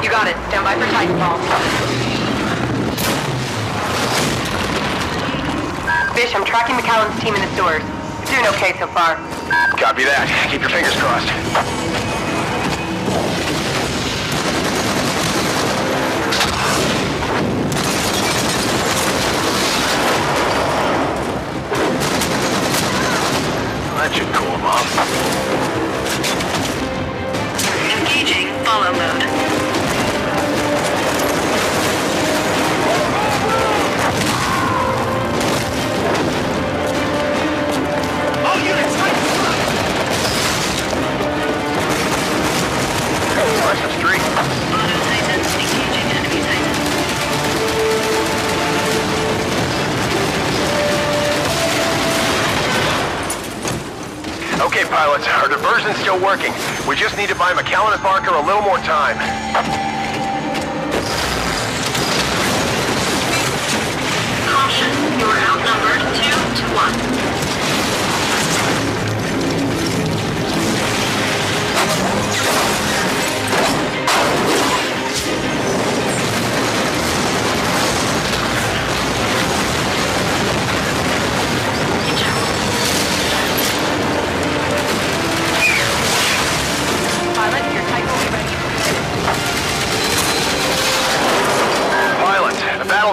You got it. Stand by for Titanfall. Bish, I'm tracking McCallan's team in the sewers. It's doing okay so far. Copy that. Keep your fingers crossed. That should cool him off. Engaging follow mode. All units, pilots. Our diversion's still working. We just need to buy McAllen and Barker a little more time. Caution, you are outnumbered 2 to 1.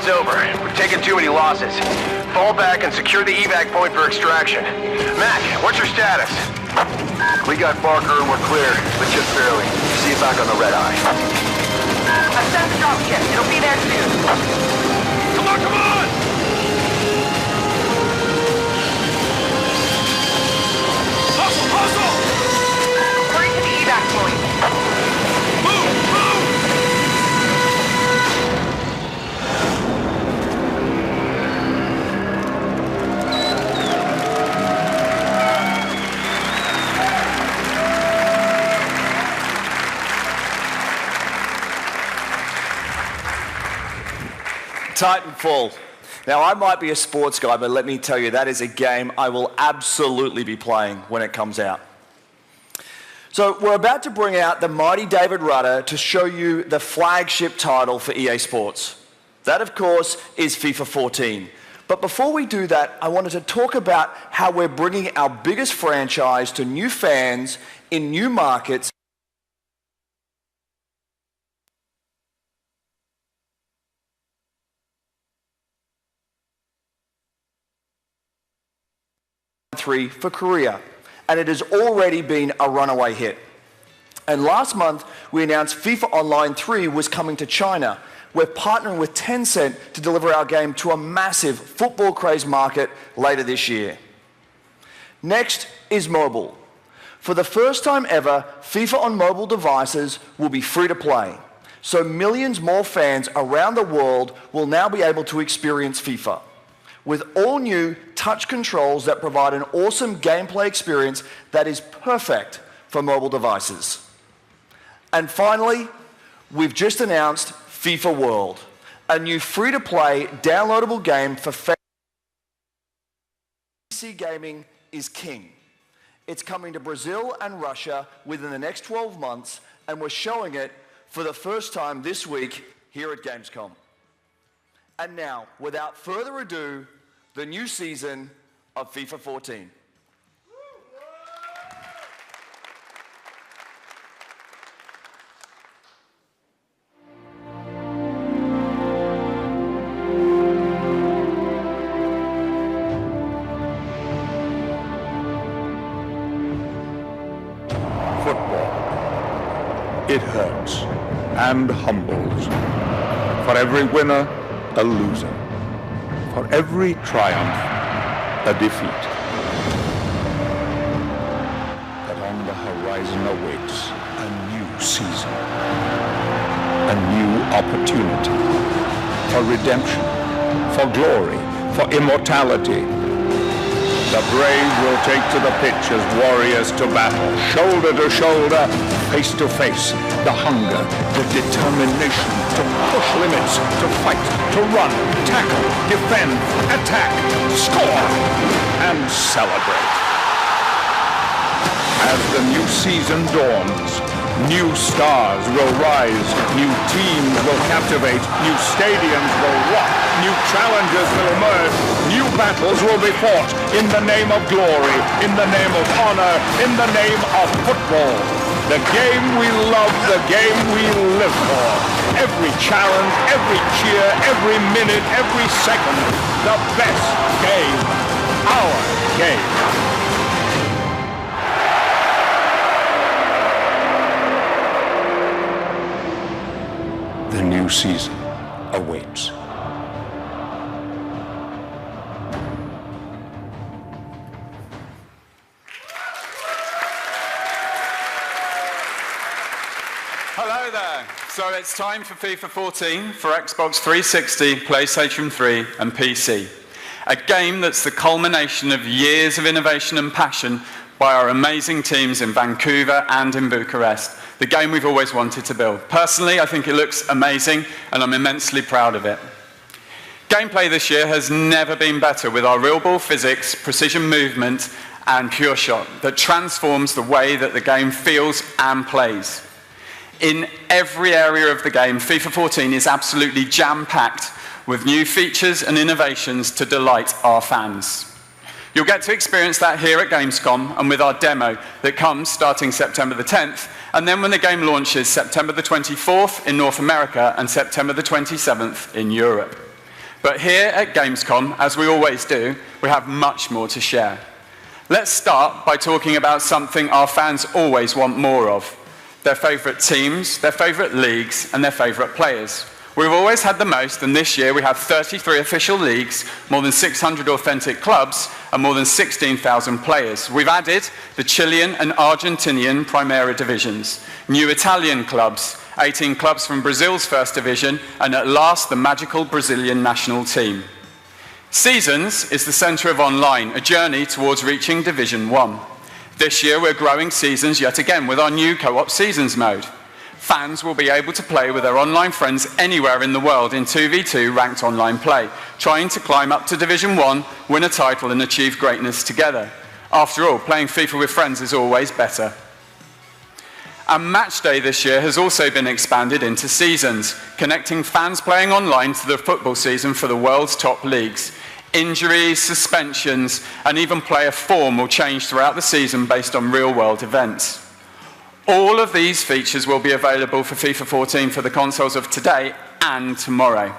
Over. We've taken too many losses. Fall back and secure the evac point for extraction. Mac, what's your status? We got Barker and we're clear, but just barely. See you back on the red eye. I've sent the dropship. It'll be there soon. Come on, come on! Hustle, hustle! Hurry to the evac point. Move, move! Titanfall. Now, I might be a sports guy, but let me tell you, that is a game I will absolutely be playing when it comes out. So we're about to bring out the mighty David Rudder to show you the flagship title for EA Sports. That, of course, is FIFA 14. But before we do that, I wanted to talk about how we're bringing our biggest franchise to new fans in new markets. For Korea, and it has already been a runaway hit. And last month we announced FIFA Online 3 was coming to China. We're partnering with Tencent to deliver our game to a massive football crazed market later this year. Next is mobile. For the first time ever, FIFA on mobile devices will be free to play, so millions more fans around the world will now be able to experience FIFA with all new touch controls that provide an awesome gameplay experience that is perfect for mobile devices. And finally, we've just announced FIFA World, a new free-to-play downloadable game for fans. PC gaming is king. It's coming to Brazil and Russia within the next 12 months, and we're showing it for the first time this week here at Gamescom. And now, without further ado, the new season of FIFA 14. Football. It hurts and humbles. For every winner, a loser. For every triumph, a defeat. But on the horizon awaits a new season. A new opportunity. For redemption. For glory. For immortality. The brave will take to the pitch as warriors to battle, shoulder to shoulder, face to face. The hunger, the determination to push limits, to fight, to run, tackle, defend, attack, score, and celebrate. As the new season dawns, new stars will rise, new teams will captivate, new stadiums will rock, new challenges will emerge, new battles will be fought in the name of glory, in the name of honor, in the name of football. The game we love, the game we live for. Every challenge, every cheer, every minute, every second. The best game. Our game. The new season awaits. Hello there. So it's time for FIFA 14 for Xbox 360, PlayStation 3 and PC. A game that's the culmination of years of innovation and passion by our amazing teams in Vancouver and in Bucharest, the game we've always wanted to build. Personally, I think it looks amazing, and I'm immensely proud of it. Gameplay this year has never been better with our real ball physics, precision movement, and pure shot that transforms the way that the game feels and plays. In every area of the game, FIFA 14 is absolutely jam-packed with new features and innovations to delight our fans. You'll get to experience that here at Gamescom and with our demo that comes starting September the 10th, and then when the game launches September the 24th in North America and September the 27th in Europe. But here at Gamescom, as we always do, we have much more to share. Let's start by talking about something our fans always want more of: their favourite teams, their favourite leagues, and their favourite players. We've always had the most, and this year we have 33 official leagues, more than 600 authentic clubs, and more than 16,000 players. We've added the Chilean and Argentinian Primera divisions, new Italian clubs, 18 clubs from Brazil's first division, and at last the magical Brazilian national team. Seasons is the centre of online, a journey towards reaching Division 1. This year we're growing Seasons yet again with our new co-op Seasons mode. Fans will be able to play with their online friends anywhere in the world in 2v2 ranked online play, trying to climb up to Division 1, win a title and achieve greatness together. After all, playing FIFA with friends is always better. And Match Day this year has also been expanded into Seasons, connecting fans playing online to the football season for the world's top leagues. Injuries, suspensions, and even player form will change throughout the season based on real-world events. All of these features will be available for FIFA 14 for the consoles of today and tomorrow.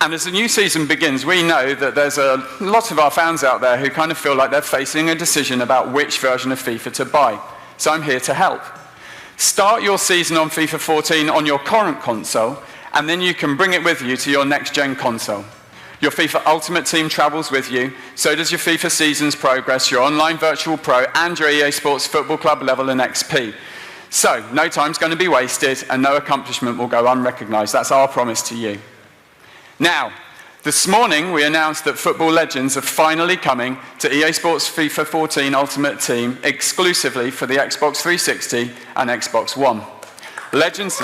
And as the new season begins, we know that there's a lot of our fans out there who kind of feel like they're facing a decision about which version of FIFA to buy. So I'm here to help. Start your season on FIFA 14 on your current console, and then you can bring it with you to your next-gen console. Your FIFA Ultimate Team travels with you, so does your FIFA Seasons Progress, your Online Virtual Pro, and your EA Sports Football Club level and XP. So, no time's going to be wasted, and no accomplishment will go unrecognised. That's our promise to you. Now, this morning we announced that Football Legends are finally coming to EA Sports FIFA 14 Ultimate Team exclusively for the Xbox 360 and Xbox One. Legends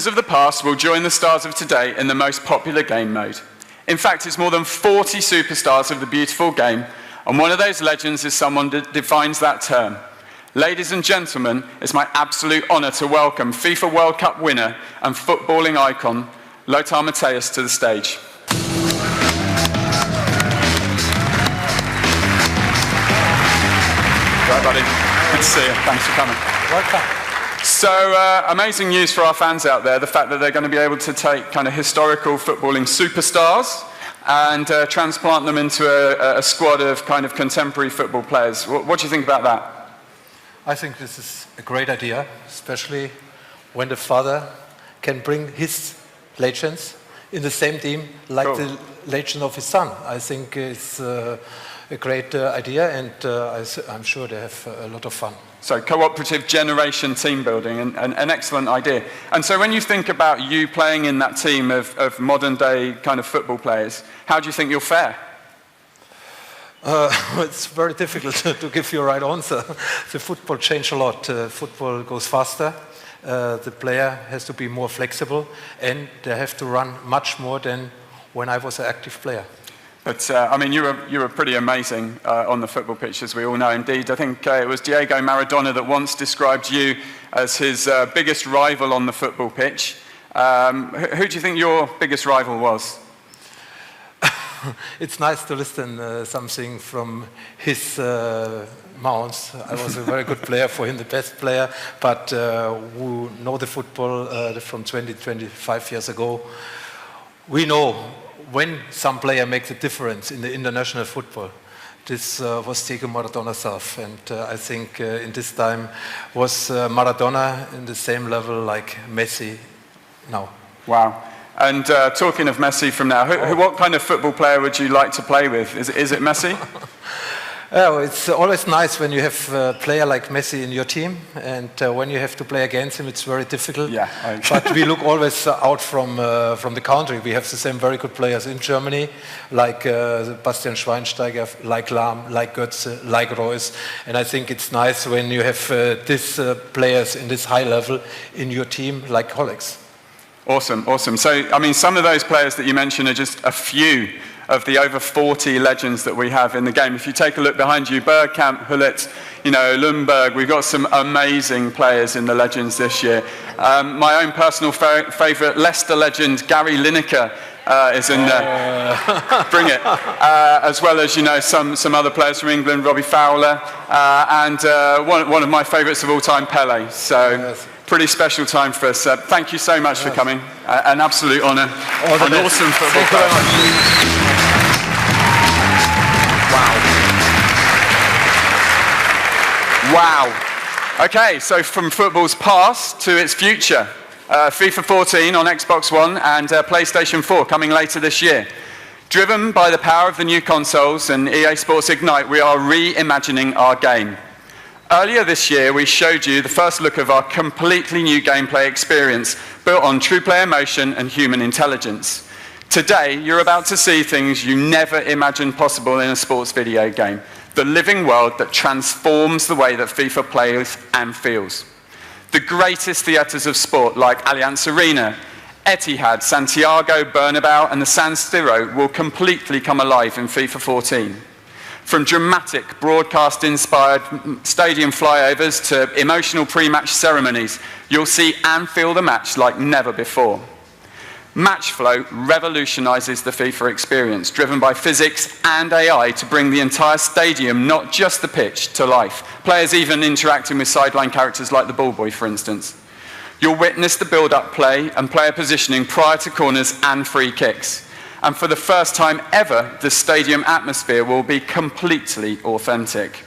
of the past will join the stars of today in the most popular game mode. In fact, it's more than 40 superstars of the beautiful game, and one of those legends is someone that defines that term. Ladies and gentlemen, it's my absolute honour to welcome FIFA World Cup winner and footballing icon, Lothar Matthäus, to the stage. Right, buddy. Good to see you. Thanks for coming. Welcome. So, amazing news for our fans out there, the fact that they're going to be able to take kind of historical footballing superstars and transplant them into a squad of kind of contemporary football players. What do you think about that? I think this is a great idea, especially when the father can bring his legends in the same team like the legend of his son. I think it's a great idea, and I'm sure they have a lot of fun. So cooperative generation team building, an excellent idea. And so when you think about you playing in that team of modern day kind of football players, how do you think you'll fare? It's very difficult to give you a right answer. The football changed a lot. Football goes faster. The player has to be more flexible, and they have to run much more than when I was an active player. But, I mean, you were pretty amazing on the football pitch, as we all know. Indeed, I think it was Diego Maradona that once described you as his biggest rival on the football pitch. Who do you think your biggest rival was? It's nice to listen something from his mouths. I was a very good player for him, the best player, but who know the football from 20, 25 years ago, we know when some player makes a difference in the international football. This was Diego Maradona himself, and I think in this time was Maradona in the same level like Messi now. Wow. And talking of Messi from now, what kind of football player would you like to play with? Is it Messi? Oh, it's always nice when you have a player like Messi in your team, and when you have to play against him, it's very difficult. Yeah. But we look always out from the country. We have the same very good players in Germany, like Bastian Schweinsteiger, like Lahm, like Götze, like Reus. And I think it's nice when you have these players in this high level in your team, like colleagues. Awesome, awesome. So, I mean, some of those players that you mentioned are just a few of the over 40 legends that we have in the game. If you take a look behind you, Bergkamp, Hullet, Lundberg, we've got some amazing players in the legends this year. My own personal favourite, Leicester legend, Gary Lineker, is in there. Bring it. As well as, some other players from England, Robbie Fowler, and one of my favourites of all time, Pele. So, yes. Pretty special time for us. Thank you so much for coming. An absolute honour. An awesome football club. Wow. Okay, so from football's past to its future. FIFA 14 on Xbox One and PlayStation 4 coming later this year. Driven by the power of the new consoles and EA Sports Ignite, we are reimagining our game. Earlier this year, we showed you the first look of our completely new gameplay experience, built on true player motion and human intelligence. Today, you're about to see things you never imagined possible in a sports video game. The living world that transforms the way that FIFA plays and feels. The greatest theatres of sport, like Allianz Arena, Etihad, Santiago, Bernabeu, and the San Siro will completely come alive in FIFA 14. From dramatic, broadcast-inspired stadium flyovers to emotional pre-match ceremonies, you'll see and feel the match like never before. Matchflow revolutionises the FIFA experience, driven by physics and AI to bring the entire stadium, not just the pitch, to life. Players even interacting with sideline characters like the ball boy, for instance. You'll witness the build-up play and player positioning prior to corners and free kicks. And for the first time ever, the stadium atmosphere will be completely authentic.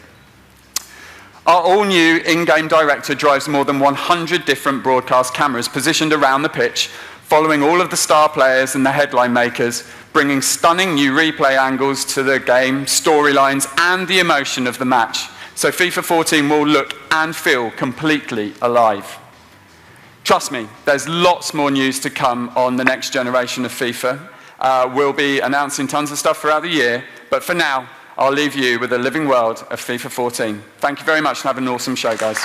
Our all-new in-game director drives more than 100 different broadcast cameras positioned around the pitch, following all of the star players and the headline makers, bringing stunning new replay angles to the game, storylines, and the emotion of the match. So FIFA 14 will look and feel completely alive. Trust me, there's lots more news to come on the next generation of FIFA. We'll be announcing tons of stuff throughout the year, but for now, I'll leave you with the living world of FIFA 14. Thank you very much and have an awesome show, guys.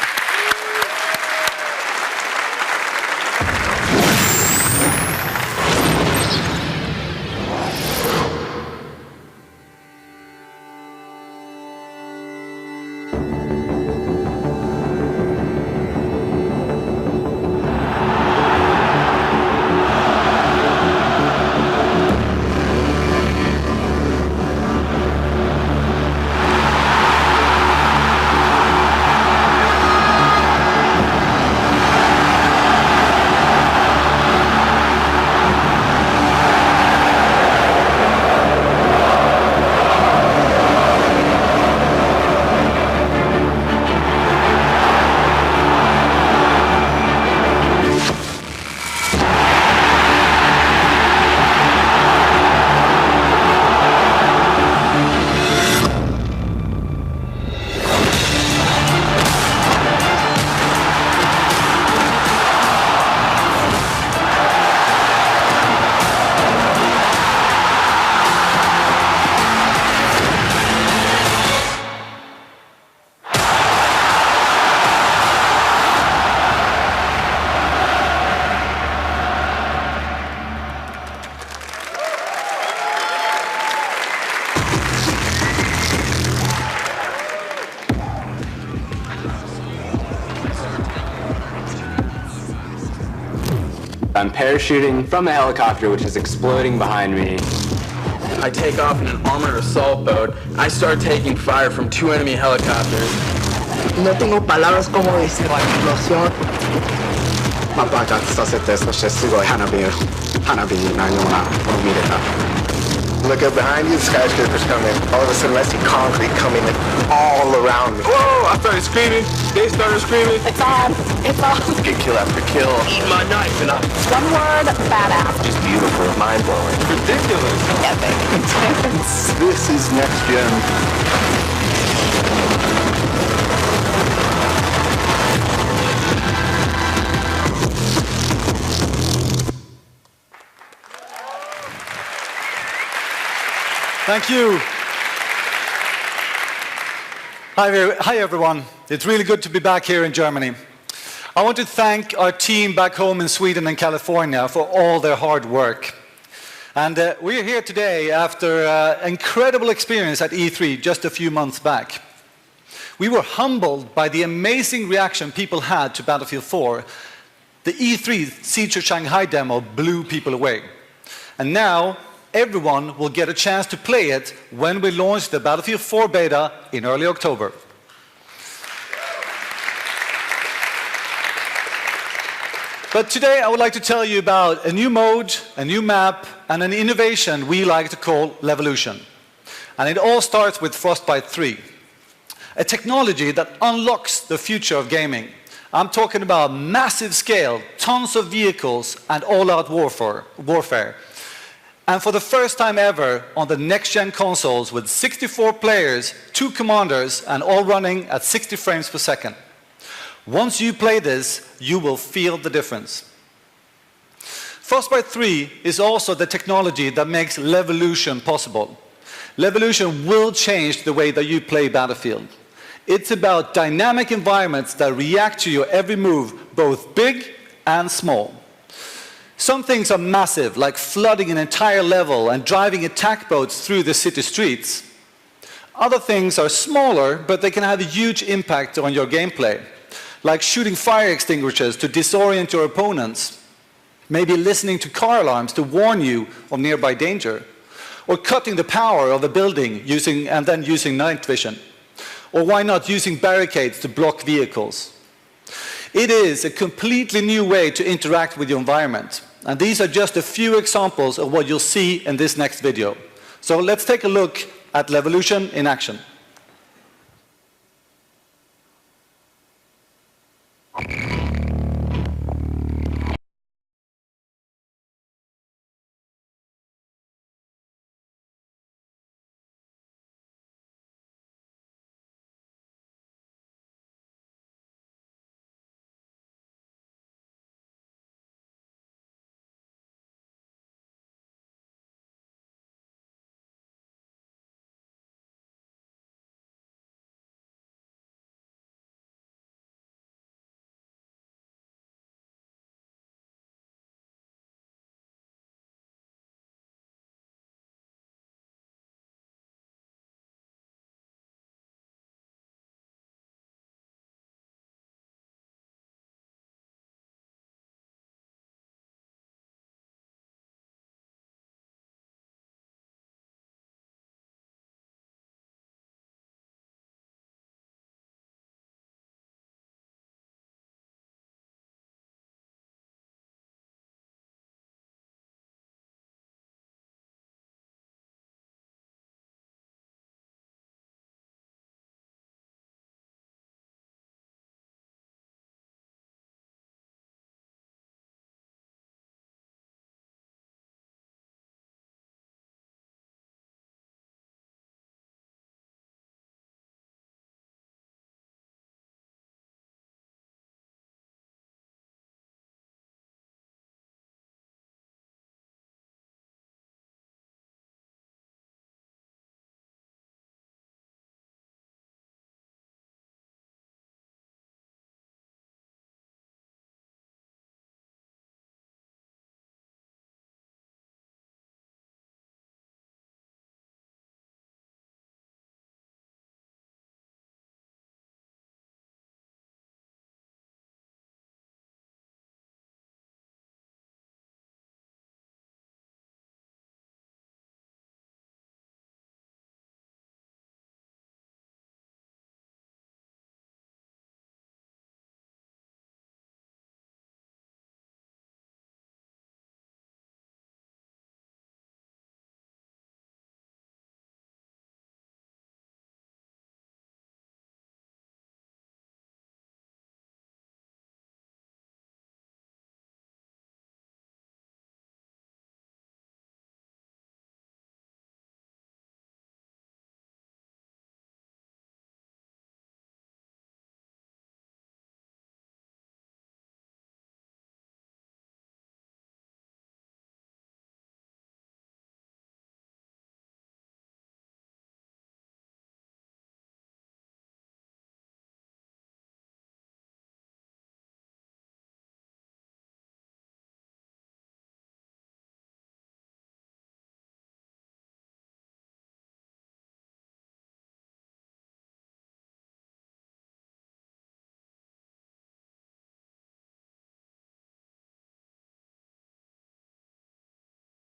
I'm parachuting from the helicopter, which is exploding behind me. I take off in an armored assault boat. I start taking fire from 2 enemy helicopters. No tengo palabras como decir la explosión. Look up behind you, the skyscraper's coming. All of a sudden I see concrete coming all around me. Whoa! I started screaming. They started screaming. It's on. It's on. Get kill after kill. Eat my knife and One word, badass. Just beautiful, mind-blowing. ridiculous. Epic. This is next gen. Thank you. Hi everyone. It's really good to be back here in Germany. I want to thank our team back home in Sweden and California for all their hard work. And we're here today after an incredible experience at E3 just a few months back. We were humbled by the amazing reaction people had to Battlefield 4. The E3 Siege of Shanghai demo blew people away. And now, everyone will get a chance to play it when we launch the Battlefield 4 beta in early October. But today I would like to tell you about a new mode, a new map, and an innovation we like to call Levolution. And it all starts with Frostbite 3, a technology that unlocks the future of gaming. I'm talking about massive scale, tons of vehicles, and all-out warfare. And for the first time ever on the next-gen consoles with 64 players, 2 commanders, and all running at 60 frames per second. Once you play this, you will feel the difference. Frostbite 3 is also the technology that makes Levolution possible. Levolution will change the way that you play Battlefield. It's about dynamic environments that react to your every move, both big and small. Some things are massive, like flooding an entire level and driving attack boats through the city streets. Other things are smaller, but they can have a huge impact on your gameplay, like shooting fire extinguishers to disorient your opponents, maybe listening to car alarms to warn you of nearby danger, or cutting the power of a building and then using night vision, or why not using barricades to block vehicles. It is a completely new way to interact with your environment. And these are just a few examples of what you'll see in this next video. So let's take a look at Levolution in action.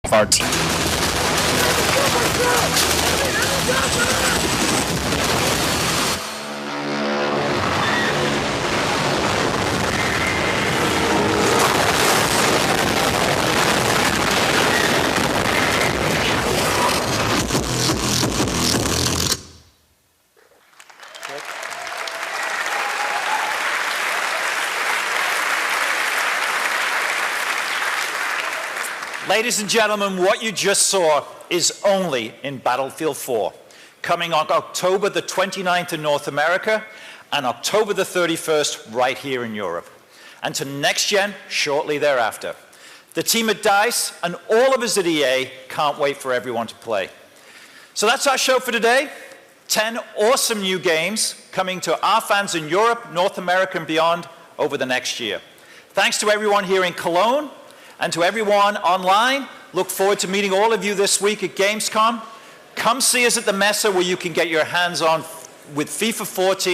of our team. Ladies and gentlemen, what you just saw is only in Battlefield 4, coming on October the 29th in North America and October the 31st right here in Europe, and to Next Gen shortly thereafter. The team at DICE and all of us at EA can't wait for everyone to play. So that's our show for today. 10 awesome new games coming to our fans in Europe, North America and beyond over the next year. Thanks to everyone here in Cologne, and to everyone online. Look forward to meeting all of you this week at Gamescom. Come see us at the Messe where you can get your hands on with FIFA 14.